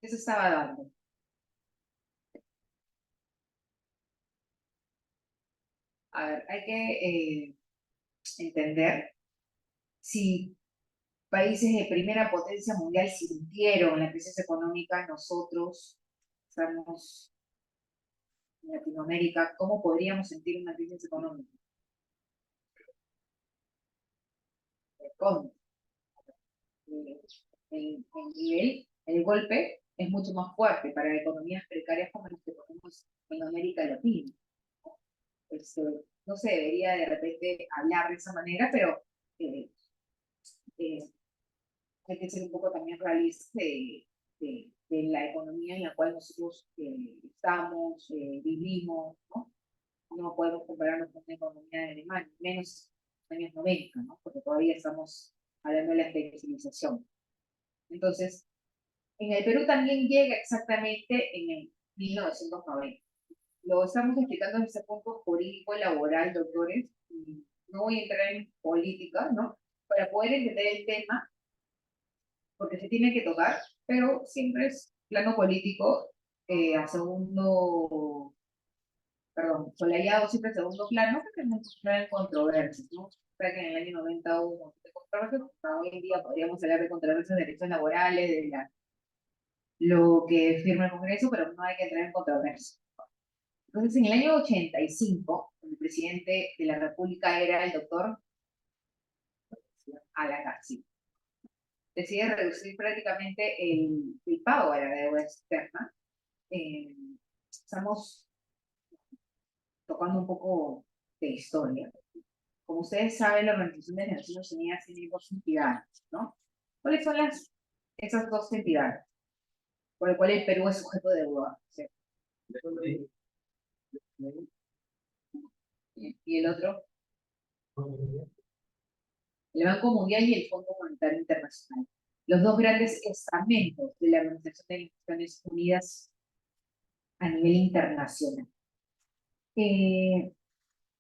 ¿Qué se estaba dando? A ver, hay que entender si países de primera potencia mundial sintieron la crisis económica, nosotros estamos en Latinoamérica, ¿cómo podríamos sentir una crisis económica? ¿Cómo? El nivel, el golpe es mucho más fuerte para economías precarias como las que tenemos en América Latina. Este, no se debería de repente hablar de esa manera, pero eh, eh, hay que ser un poco también realistas de la economía en la cual nosotros estamos, vivimos, ¿no? No podemos compararnos con una economía de Alemania, menos en los años 90, ¿no? Porque todavía estamos hablando de la flexibilización. Entonces, en el Perú también llega exactamente en el 1990. Lo estamos explicando desde ese punto jurídico, laboral, doctores, y no voy a entrar en política, ¿no? Para poder entender el tema, porque se tiene que tocar, pero siempre es plano político a segundo, perdón, soleado siempre a segundo plano, porque no entrar en controversias, ¿no? O sea que en el año 90 hubo un montón de controversias, hoy en día podríamos hablar de controversias de derechos laborales, de lo que firma el Congreso, pero no hay que entrar en controversia. Entonces, en el año 85, el presidente de la República era el doctor Alan García. Decide reducir prácticamente el pago a la deuda externa. Estamos tocando un poco de historia. Como ustedes saben, la Organización de las Naciones Unidas tiene dos entidades, ¿no? ¿Cuáles son esas dos entidades? Por el cual el Perú es sujeto de deuda. ¿Sí? Y el otro, el Banco Mundial y el Fondo Monetario Internacional. Los dos grandes estamentos de la Organización de las Naciones Unidas a nivel internacional.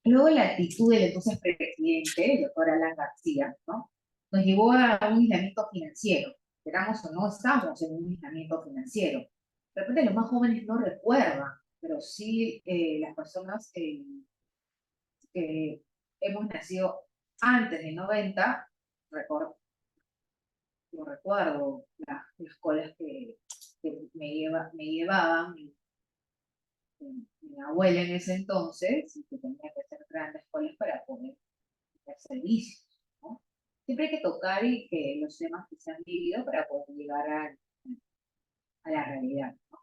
Luego la actitud del entonces presidente, el doctor Alan García, ¿no? Nos llevó a un aislamiento financiero. Queramos o no, estamos en un aislamiento financiero. De repente los más jóvenes no recuerdan, pero sí las personas que hemos nacido antes de 90, yo recuerdo las colas que me llevaban mi abuela en ese entonces, y que tenía que hacer grandes colas para poder hacer servicios, ¿no? Siempre hay que tocar y que los temas que se han vivido para poder llegar a la realidad, ¿no?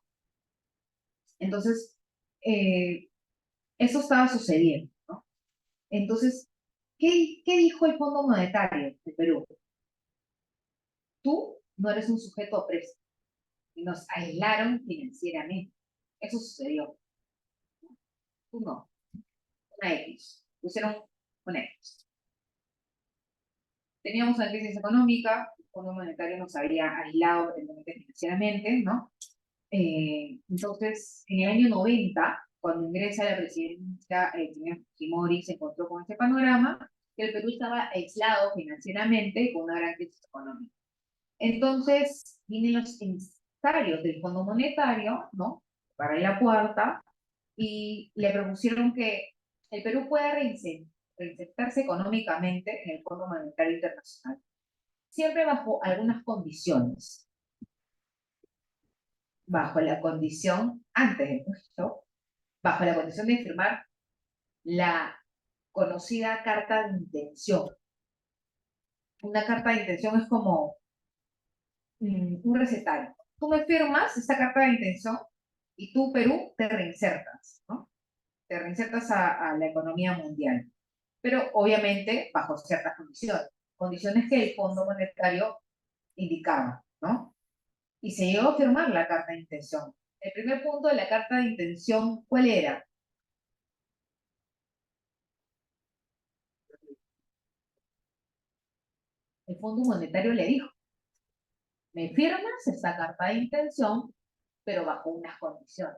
Entonces, eso estaba sucediendo, ¿no? Entonces, ¿qué dijo el Fondo Monetario de Perú? Tú no eres un sujeto opreso. Y nos aislaron financieramente. Eso sucedió. Tú no. Una X. Pusieron una X. Teníamos una crisis económica, el Fondo Monetario nos había aislado financieramente, ¿no? Entonces, en el año 90, cuando ingresa la presidencia, el señor Fujimori se encontró con ese panorama, que el Perú estaba aislado financieramente y con una gran crisis económica. Entonces, vienen los empresarios del Fondo Monetario, ¿no? Para la puerta, y le propusieron que el Perú pueda reinsertarse económicamente en el Fondo Monetario Internacional, siempre bajo algunas condiciones. Bajo la condición, antes de esto, bajo la condición de firmar la conocida carta de intención. Una carta de intención es como un recetario. Tú me firmas esta carta de intención y tú, Perú, te reinsertas, ¿no? Te reinsertas a la economía mundial. Pero obviamente bajo ciertas condiciones. Condiciones que el Fondo Monetario indicaba, ¿no? Y se llegó a firmar la carta de intención. El primer punto de la carta de intención, ¿cuál era? El Fondo Monetario le dijo, me firmas esta carta de intención, pero bajo unas condiciones.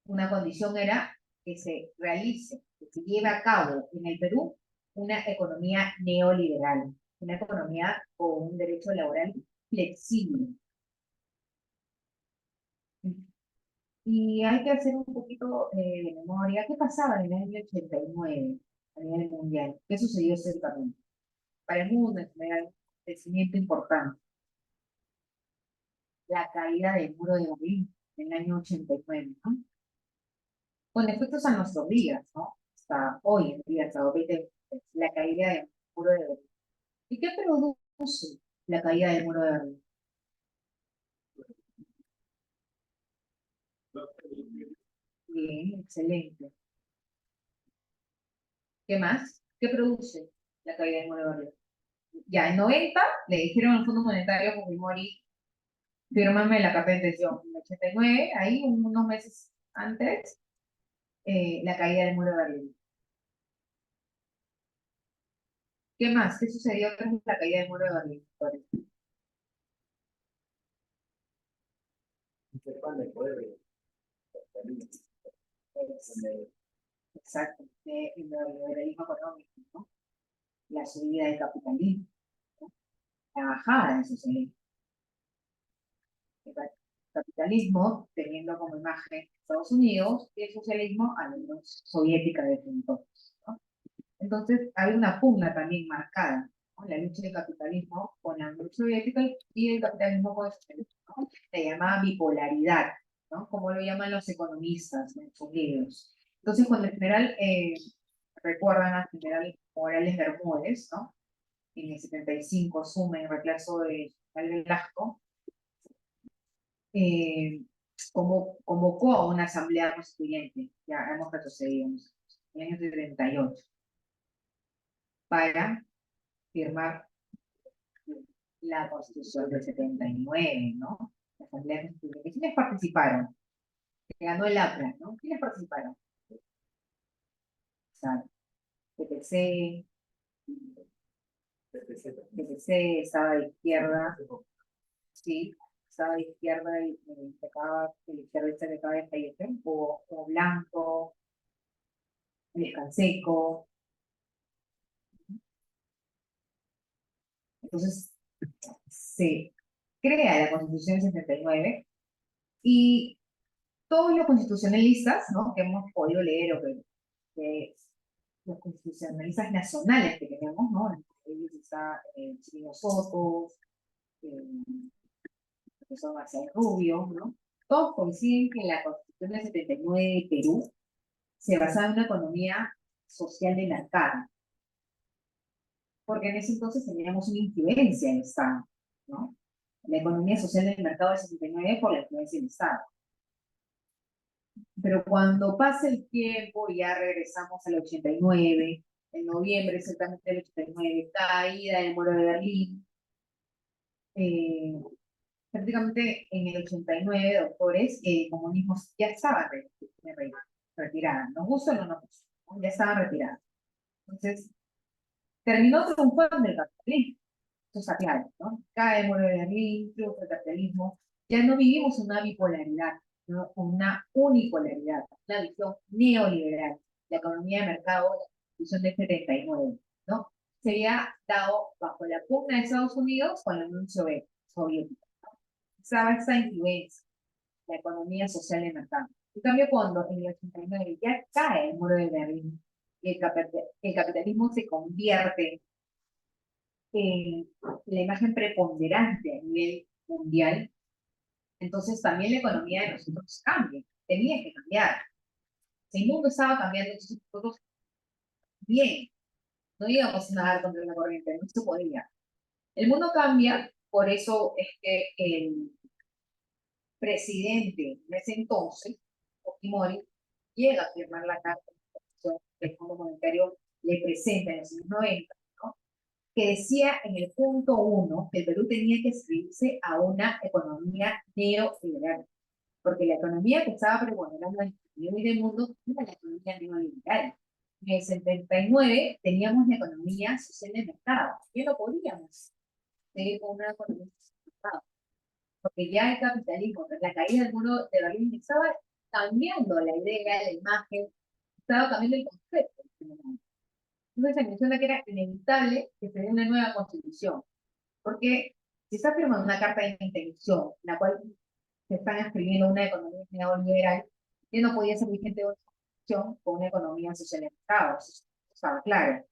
Una condición era que se realice, que se lleve a cabo en el Perú una economía neoliberal, una economía con un derecho laboral flexible. Y hay que hacer un poquito de memoria. ¿Qué pasaba en el año 89 a nivel mundial? ¿Qué sucedió cercamente? Para el mundo en general, un crecimiento importante. La caída del muro de Berlín en el año 89, ¿no? Con efectos a nuestros días, ¿no? Hasta hoy en día, hasta 2020, la caída del muro de Berlín. ¿Y qué produce la caída del muro de Berlín? Bien, excelente. ¿Qué más? ¿Qué produce la caída del muro de Berlín? Ya en 90 le dijeron al Fondo Monetario Fujimori, fírmame la carta de intención. En 89, ahí unos meses antes, la caída del muro de Berlín. ¿Qué más? ¿Qué sucedió tras la caída del muro de Berlín? Exacto, el neoliberalismo económico, ¿no? La subida del capitalismo, ¿no? La bajada del socialismo. El capitalismo teniendo como imagen Estados Unidos y el socialismo a la Unión Soviética de ese entonces, ¿no? Entonces hay una pugna también marcada, ¿no? La lucha del capitalismo con la Unión Soviética y el capitalismo con el socialismo, ¿no? La llamada bipolaridad, ¿no? Como lo llaman los economistas en sus libros. Entonces, cuando en general recuerdan al general Morales Bermúdez, ¿no? En el 75 asume el reemplazo de General Velasco, eh, convocó a una asamblea constituyente, ya hemos retrocedido, en el año 78, para firmar la Constitución del 79, ¿no? La Asamblea Constituyente. ¿Quiénes participaron? Que ganó el APRA, ¿no? ¿Quiénes participaron? O sea, PPC, PPC estaba de izquierda, sí, estaba de izquierda y que acaba, el izquierdista que acaba de fallecer, o Blanco, el Canseco. Entonces, se crea la Constitución del 79 y todos los constitucionalistas, ¿no? Que hemos podido leer o que los constitucionalistas nacionales que tenemos, ¿no? Entre ellos está Chirino Soto, el profesor Marcel Rubio, ¿no? Todos coinciden que la Constitución del 79 de Perú se basaba en una economía social de mercado, porque en ese entonces teníamos una influencia del Estado, ¿no? La economía social del mercado del 79 por la influencia del Estado. Pero cuando pasa el tiempo, ya regresamos al 89, en noviembre exactamente del 89, caída del muro de Berlín, eh, prácticamente en el 89, doctores, el comunismo ya estaba retirada, nos gusta o no nos gusta, ¿no? Ya estaba retirada. Entonces, terminó triunfando el capitalismo, eso está claro, ¿no? Cae el muro de Berlín, triunfa el capitalismo, ya no vivimos una bipolaridad, ¿no? Una unipolaridad, una visión neoliberal, la economía de mercado, la constitución del 79, ¿no? Se había dado bajo la pugna de Estados Unidos con la Unión Soviética, ¿no? Estaba esa influencia, la economía social de mercado. En cambio, cuando en el 89 ya cae el muro de Berlín y el capitalismo se convierte la imagen preponderante a nivel mundial, entonces también la economía de nosotros cambia, tenía que cambiar. Si el mundo estaba cambiando, entonces nosotros bien, no íbamos a nadar contra la corriente, no se podía. El mundo cambia, por eso es que el presidente en ese entonces, Fujimori, llega a firmar la carta de del Fondo Monetario, le presenta en los años 90, ¿no? que decía en el punto 1 que el Perú tenía que inscribirse a una economía neoliberal, porque la economía que estaba pregonando en el del mundo era la economía neoliberal. En el 79 teníamos la economía social de mercado, y no podíamos seguir con una economía social de mercado, porque ya el capitalismo, tras la caída del muro de Berlín, estaba cambiando la idea, la imagen, estaba cambiando el concepto. Entonces se menciona que era inevitable que se dé una nueva constitución, porque si está firmando una carta de intención, en la cual se están escribiendo una economía neoliberal, ya no podía ser vigente otra constitución con una economía social de mercado, eso estaba claro.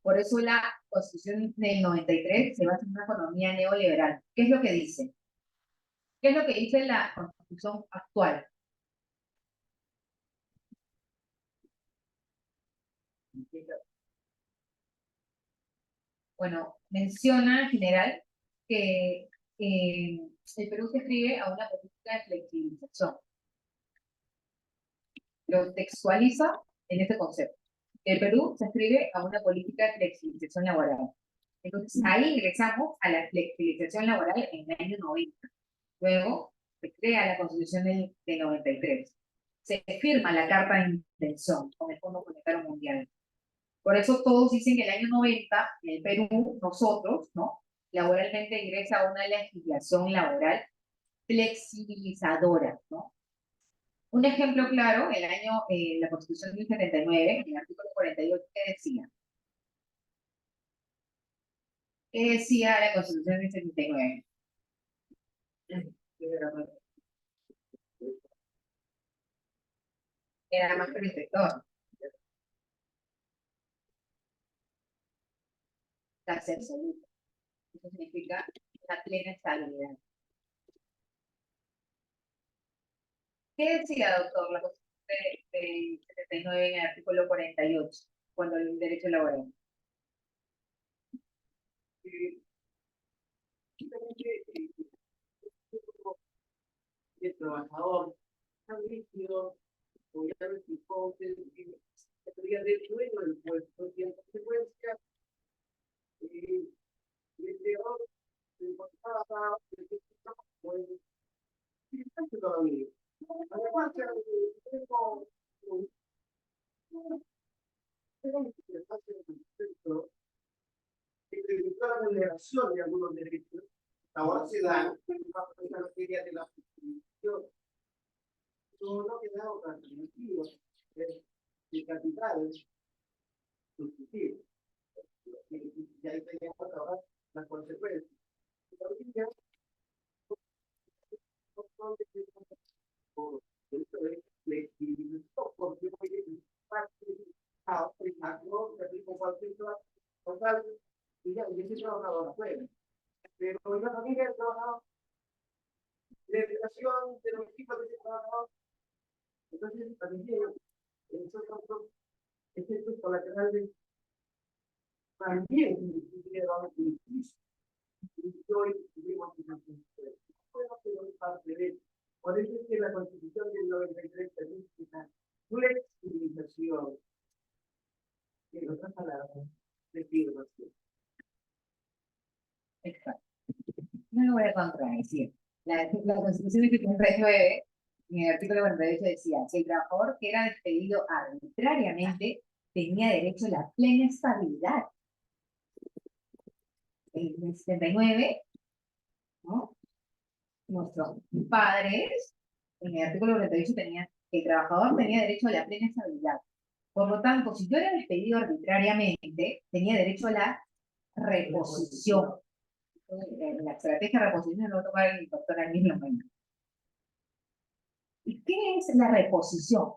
Por eso la constitución del 93 se basa en una economía neoliberal. ¿Qué es lo que dice? ¿Qué es lo que dice la constitución actual? Bueno, menciona en general que el Perú se escribe a una política de flexibilización. Lo textualiza en este concepto. El Perú se escribe a una política de flexibilización laboral. Entonces, ahí ingresamos a la flexibilización laboral en el año 90. Luego, se crea la Constitución del 93. Se firma la Carta de Intención con el Fondo Monetario Mundial. Por eso todos dicen que el año 90, en el Perú, nosotros, ¿no? Laboralmente ingresa a una legislación laboral flexibilizadora, ¿no? Un ejemplo claro, el año, la Constitución del 79, en el artículo 48, ¿qué decía? ¿Qué decía la Constitución del 79? Era más protector. La absoluta. Eso significa la plena estabilidad. ¿Qué decía, doctor, la Constitución del 79 en el artículo 48, cuando el derecho laboral? El trabajador está rígido, obviamente que sería de dueño del puesto y en consecuencia el peor se encontraba todavía. Además, la vulneración de algunos derechos ahora se dan en la materia de la justicia. No queda otra alternativa de capitales sustituir. Y ahí tenemos ahora las consecuencias. Pero yo también he trabajado de educación de los equipos de trabajador. Entonces, también nosotros, efectos colaterales también tuvieron un crisis. Y hoy vivimos una crisis. Bueno, pero es parte de eso. Por eso es que la Constitución del 93 permite una flexibilización en otras palabras de firmación. Exacto. No lo voy a contradecir. La Constitución del 79, en el artículo 48 decía, si el trabajador que era despedido arbitrariamente tenía derecho a la plena estabilidad. En el 79, ¿no? Nuestros padres, en el artículo 48, tenían que el trabajador tenía derecho a la plena estabilidad. Por lo tanto, si yo era despedido arbitrariamente, tenía derecho a la reposición. La estrategia de reposición lo va a tomar el doctor Arminio Mena. ¿Y qué es la reposición?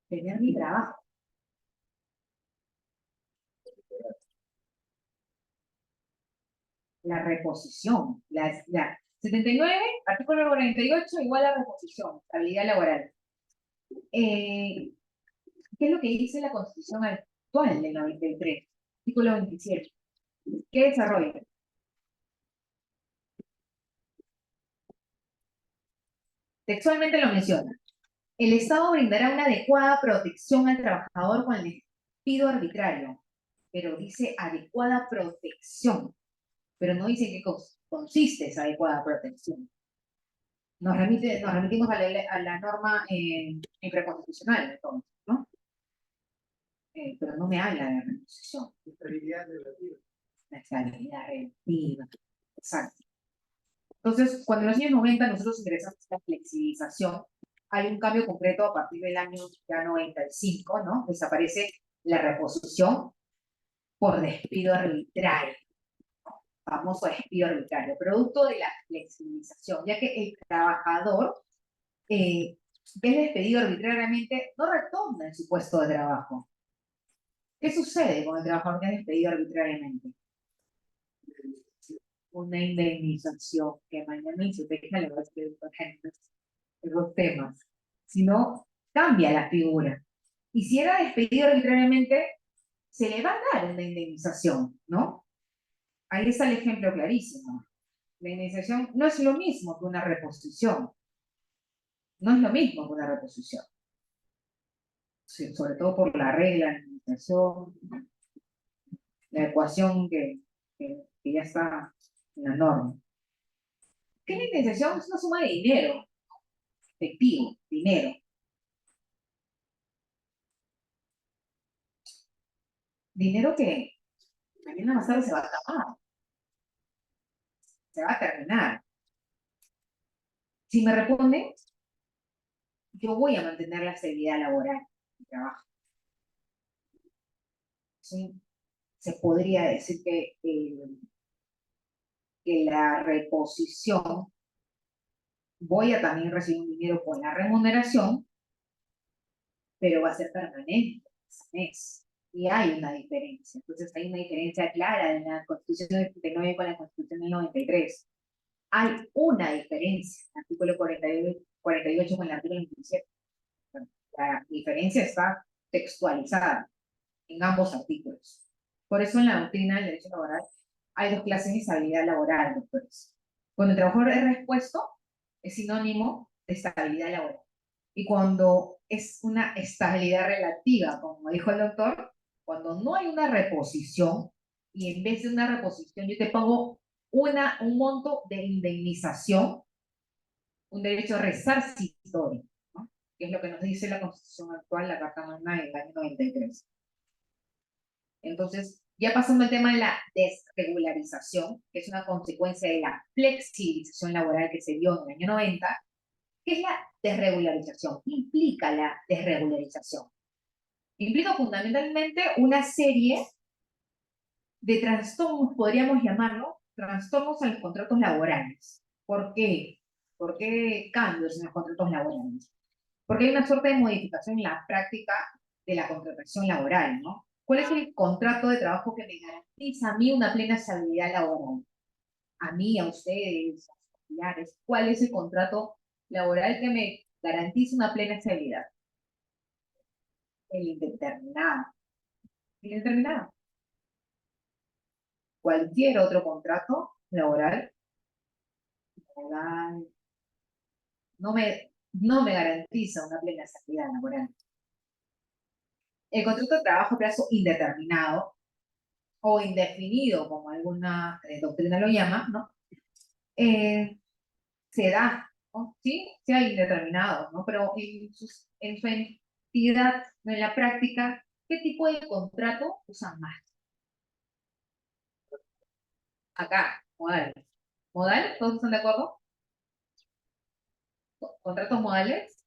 Tener mi trabajo. La reposición. La 79, artículo 48, igual a reposición, estabilidad laboral. ¿Qué es lo que dice la Constitución actual del 93? Artículo 27. ¿Qué desarrolla? Textualmente lo menciona. El Estado brindará una adecuada protección al trabajador con el despido arbitrario, pero dice adecuada protección, pero no dice qué consiste esa adecuada protección. Nos remitimos a la norma infraconstitucional, entonces, ¿no? Pero no me habla de reposición. Estabilidad relativa. La estabilidad relativa. Exacto. Entonces, cuando en los años 90 nosotros ingresamos a la flexibilización, hay un cambio concreto a partir del año ya 95, ¿no? Desaparece la reposición por despido arbitrario, famoso despido arbitrario, producto de la flexibilización, ya que el trabajador que es despedido arbitrariamente no retorna en su puesto de trabajo. ¿Qué sucede con el trabajador que es despedido arbitrariamente? Una indemnización que mañana en su texto le va a escribir, por ejemplo, los temas. Si no, cambia la figura. Y si era despedido arbitrariamente, se le va a dar una indemnización, ¿no? Ahí está el ejemplo clarísimo. La indemnización no es lo mismo que una reposición. No es lo mismo que una reposición. Sí, sobre todo por la regla, la indemnización, la ecuación que ya está en la norma. ¿Qué es la indemnización? Es una suma de dinero, efectivo, dinero. Dinero que mañana más tarde se va a acabar, se va a terminar. Si me responde, yo voy a mantener la estabilidad laboral de trabajo. Sí, se podría decir que la reposición, voy a también recibir un dinero por la remuneración, pero va a ser permanente, mes. Y hay una diferencia. Entonces hay una diferencia clara en la Constitución del 79 con la Constitución del 93. Hay una diferencia, el artículo 48 con el artículo 27. La diferencia está textualizada en ambos artículos. Por eso en la doctrina del derecho laboral hay dos clases de estabilidad laboral, doctores. Cuando el trabajador es repuesto, es sinónimo de estabilidad laboral. Y cuando es una estabilidad relativa, como dijo el doctor, cuando no hay una reposición, y en vez de una reposición yo te pongo un monto de indemnización, un derecho resarcitorio, ¿no? Que es lo que nos dice la Constitución actual, la Carta Magna del año 93. Entonces, ya pasando al tema de la desregularización, que es una consecuencia de la flexibilización laboral que se dio en el año 90, ¿qué es la desregularización? ¿Qué implica la desregularización? Implica fundamentalmente una serie de trastornos, podríamos llamarlo, trastornos en los contratos laborales. ¿Por qué? ¿Por qué cambios en los contratos laborales? Porque hay una suerte de modificación en la práctica de la contratación laboral, ¿no? ¿Cuál es el contrato de trabajo que me garantiza a mí una plena estabilidad laboral? A mí, a ustedes, a sus familiares. ¿Cuál es el contrato laboral que me garantiza una plena estabilidad? El indeterminado. El indeterminado. Cualquier otro contrato laboral no me garantiza una plena estabilidad laboral. El contrato de trabajo a plazo indeterminado o indefinido, como alguna doctrina lo llama, ¿no? Se da, ¿no? ¿Sí? Sea indeterminado, ¿no? Pero en su entidad, en la práctica, ¿qué tipo de contrato usan más? Acá, modales. ¿Modales? ¿Todos están de acuerdo? ¿Contratos modales?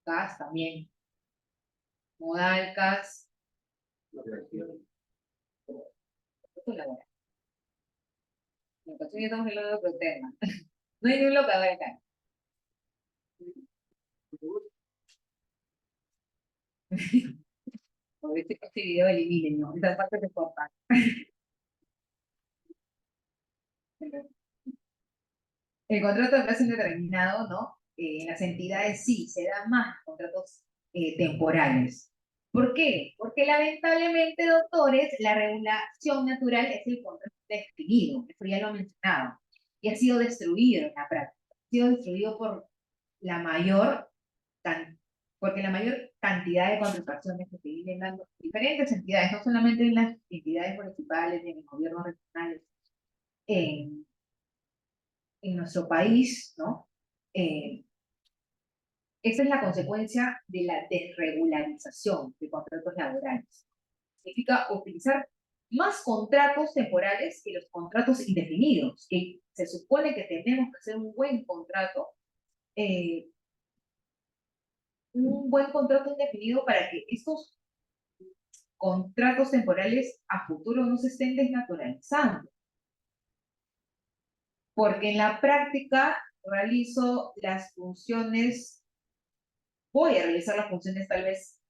CAS también. Modal, CAS, contrato laboral. En ocasión ya estamos hablando de otro tema. No hay ni un locador acá. Por este video eliminen, ¿no? Esa parte se corta. El contrato de plazo indeterminado, ¿no? En las entidades sí, se dan más contratos temporales. ¿Por qué? Porque lamentablemente, doctores, la regulación natural es el contrato definido, esto ya lo he mencionado, y ha sido destruido en la práctica, ha sido destruido por la mayor, porque la mayor cantidad de contrataciones que se vienen dando diferentes entidades, no solamente en las entidades municipales, en el gobierno regional, en, en nuestro país, ¿no? Esa es la consecuencia de la desregularización de contratos laborales. Significa utilizar más contratos temporales que los contratos indefinidos, que se supone que tenemos que hacer un buen contrato indefinido para que estos contratos temporales a futuro no se estén desnaturalizando. Porque en la práctica voy a realizar las funciones tal vez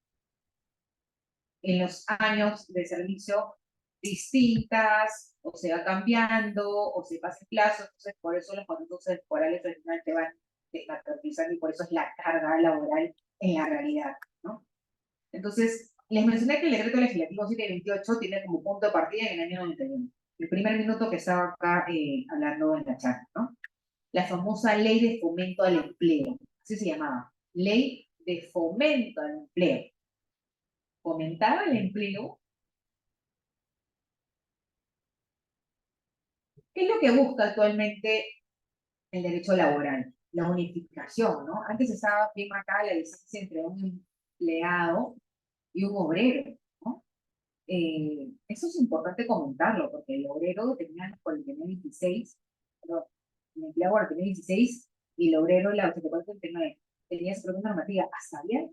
en los años de servicio distintas, o se va cambiando, o se pasa el plazo, entonces por eso los contratos temporales al final te van desnaturalizando y por eso es la carga laboral en la realidad, ¿no? Entonces, les mencioné que el decreto legislativo 728 tiene como punto de partida en el año 91, el primer minuto que estaba acá hablando en la charla, ¿no? La famosa Ley de Fomento al Empleo, así se llamaba, Ley de Fomento al Empleo. Fomentaba el empleo. ¿Qué es lo que busca actualmente el derecho laboral? La unificación, ¿no? Antes estaba bien marcada la distancia entre un empleado y un obrero, ¿no? Eso es importante comentarlo, porque el obrero tenía tenía 16, perdón, el empleado tenía 16 y el obrero, la 84-39, tenía su propia normativa. Hasta había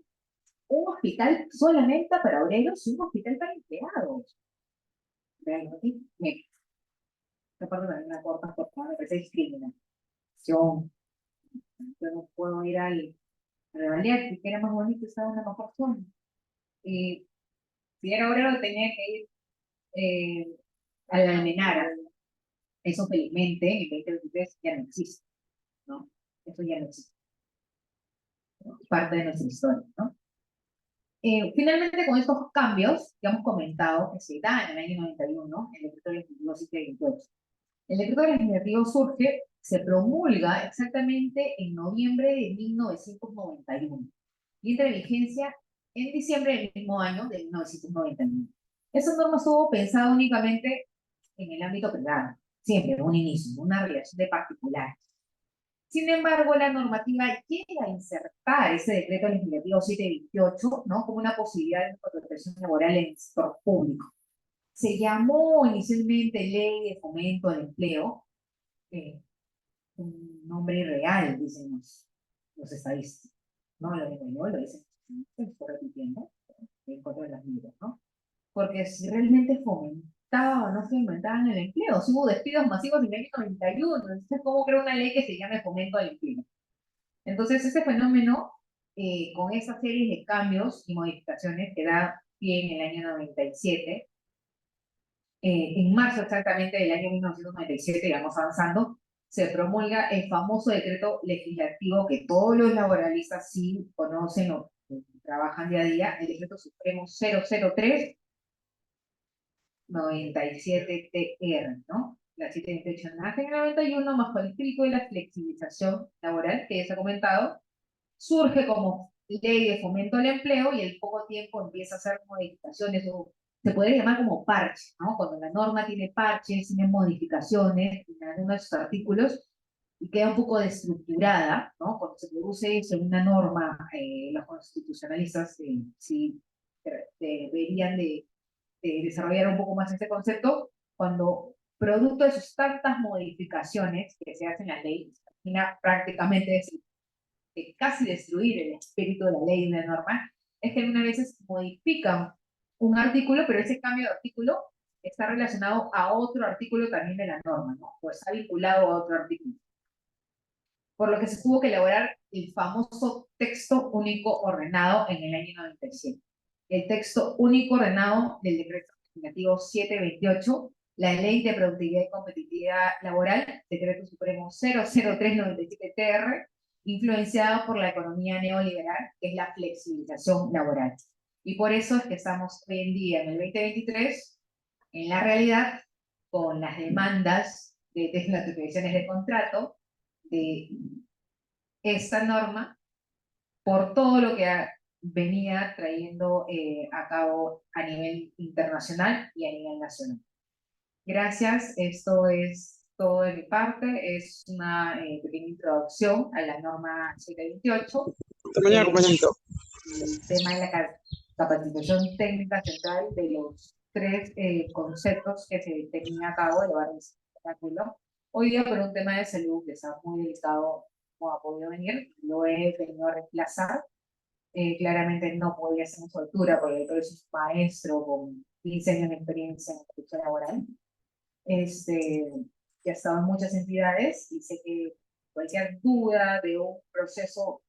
un hospital solamente para obreros y un hospital para empleados. Realmente, esta parte también la cortas por favor, me parece discriminación. Yo no puedo ir a Revalía, que era más bonito, estaba en una mejor zona. Y si era obrero, tenía que ir a la Almenara. Eso felizmente en el 2023 ya no existe, ¿no? Eso ya no existe, ¿no? Parte de nuestra historia, ¿no? Finalmente, con estos cambios que hemos comentado que se dan en el año 91, el decreto legislativo 728, el decreto legislativo se promulga exactamente en noviembre de 1991 y entra en vigencia en diciembre del mismo año de 1991. Esa norma estuvo pensada únicamente en el ámbito privado, siempre en un inicio, una relación de particulares. Sin embargo, la normativa llega a insertar ese decreto legislativo 728, ¿no? Como una posibilidad de contratación laboral en el sector público. Se llamó inicialmente Ley de Fomento al Empleo, un nombre real, dicen los estadistas. No lo digo yo, lo dicen los estoy repitiendo, en contra de las libros, ¿no? Porque si realmente fomentaba o no fomentaban el empleo, si hubo despidos masivos en el año 91, entonces, ¿cómo crear una ley que se llame Fomento al Empleo? Entonces, ese fenómeno, con esa serie de cambios y modificaciones que da pie en el año 97, en marzo exactamente del año 1997, digamos avanzando, se promulga el famoso decreto legislativo que todos los laboralistas sí conocen o trabajan día a día, el decreto supremo 003-97-TR, ¿no? La 728 nace en el 91, bajo el espíritu de la flexibilización laboral que ya se ha comentado, surge como ley de fomento al empleo y al poco tiempo empieza a hacer modificaciones o se podría llamar como parche, ¿no? Cuando la norma tiene parches, tiene modificaciones en algunos de sus artículos y queda un poco desestructurada, ¿no? Cuando se produce eso en una norma, los constitucionalistas sí deberían de desarrollar un poco más este concepto, cuando producto de sus tantas modificaciones que se hacen en la ley, termina prácticamente de casi destruir el espíritu de la ley y de la norma, es que algunas veces modifican un artículo, pero ese cambio de artículo está relacionado a otro artículo también de la norma, ¿no? O está vinculado a otro artículo. Por lo que se tuvo que elaborar el famoso texto único ordenado en el año 97. El texto único ordenado del decreto legislativo 728, la Ley de Productividad y Competitividad Laboral, decreto supremo 00397-TR, influenciado por la economía neoliberal, que es la flexibilización laboral. Y por eso es que estamos hoy en día, en el 2023, en la realidad, con las demandas de desnaturalizaciones de contrato, de esta norma por todo lo que venía trayendo a cabo a nivel internacional y a nivel nacional. Gracias, esto es todo de mi parte, es una pequeña introducción a la norma 728. Hasta mañana, compañerito. El tema de la capacitación técnica central de los tres conceptos que se tenía a cabo de llevar el espectáculo. Hoy día, por un tema de salud que está muy delicado, no ha podido venir, lo he venido a reemplazar. Claramente no podía ser en su altura porque todo es un maestro con 15 años de experiencia en la laboral. Que ha estado en muchas entidades y sé que cualquier duda de un proceso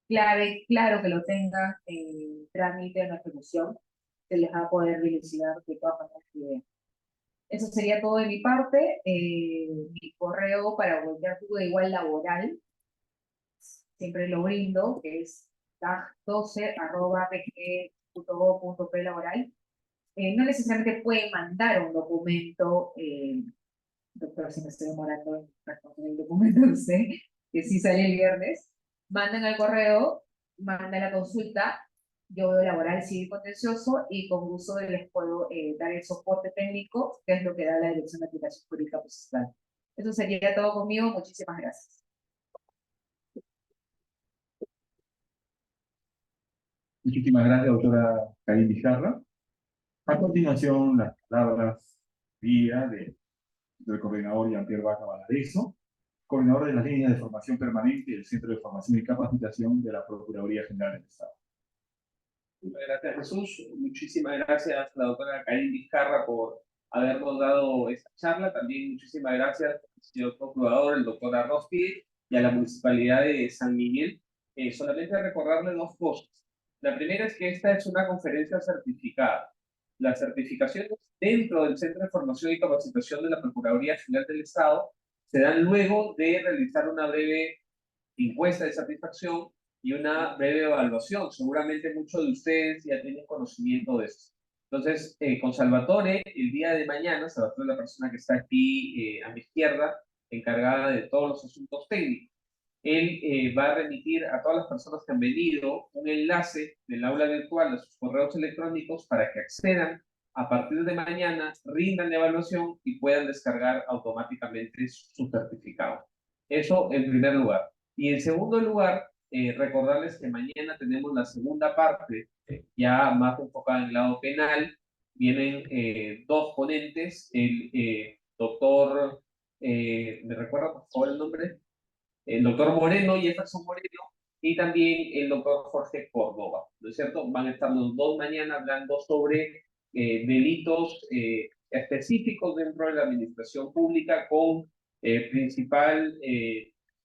claro que lo tenga trámite en la ejecución, se les va a poder dilucidar de todas maneras la idea. Eso sería todo de mi parte. Mi correo para cualquier duda igual laboral, siempre lo brindo, que es tag12@pg.gov.p laboral. No necesariamente pueden mandar un documento, doctor, si me estoy demorando en responder el documento, no sé, que sí sale el viernes, mandan al correo, mandan la consulta, yo veo laboral civil contencioso y con gusto les puedo dar el soporte técnico, que es lo que da la Dirección de Aplicación Jurídica Procesal. Eso sería todo conmigo, muchísimas gracias. Muchísimas gracias, doctora Karine Vizcarra. A continuación, las palabras del coordinador Jean-Pierre Vaca Valareso, coordinador de las líneas de formación permanente del Centro de Formación y Capacitación de la Procuraduría General del Estado. Muchas gracias, Jesús. Muchísimas gracias a la doctora Karine Vizcarra por habernos dado esta charla. También muchísimas gracias al señor procurador, el doctor Arrosti, y a la Municipalidad de San Miguel. Solamente recordarle dos cosas. La primera es que esta es una conferencia certificada. Las certificaciones dentro del Centro de Formación y Capacitación de la Procuraduría General del Estado se dan luego de realizar una breve encuesta de satisfacción y una breve evaluación. Seguramente muchos de ustedes ya tienen conocimiento de eso. Entonces, con Salvatore, el día de mañana, Salvatore es la persona que está aquí a mi izquierda, encargada de todos los asuntos técnicos. Él va a remitir a todas las personas que han venido un enlace del aula virtual a sus correos electrónicos para que accedan a partir de mañana, rindan la evaluación y puedan descargar automáticamente su certificado. Eso en primer lugar. Y en segundo lugar, recordarles que mañana tenemos la segunda parte, ya más enfocada en el lado penal. Vienen dos ponentes, el doctor, ¿me recuerda por favor el nombre? El doctor Moreno, Jefferson Moreno, y también el doctor Jorge Córdoba, ¿no es cierto? Van a estar los dos mañana hablando sobre delitos específicos dentro de la administración pública con principal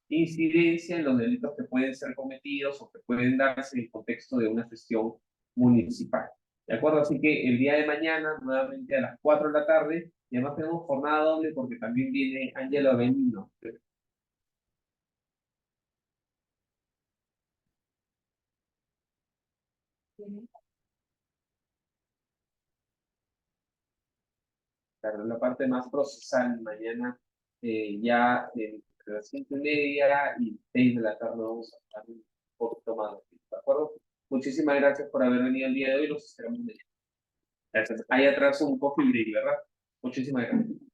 incidencia en los delitos que pueden ser cometidos o que pueden darse en el contexto de una gestión municipal. ¿De acuerdo? Así que el día de mañana, nuevamente a las 4 de la tarde, y además tenemos jornada doble porque también viene Ángela Benino. Claro, la parte más procesal mañana, ya entre las 5:30 y 6 de la tarde vamos a estar un poquito más, ¿de acuerdo? Muchísimas gracias por haber venido el día de hoy, los esperamos mañana. Gracias. Ahí atrás un coffee break, ¿verdad? Muchísimas gracias.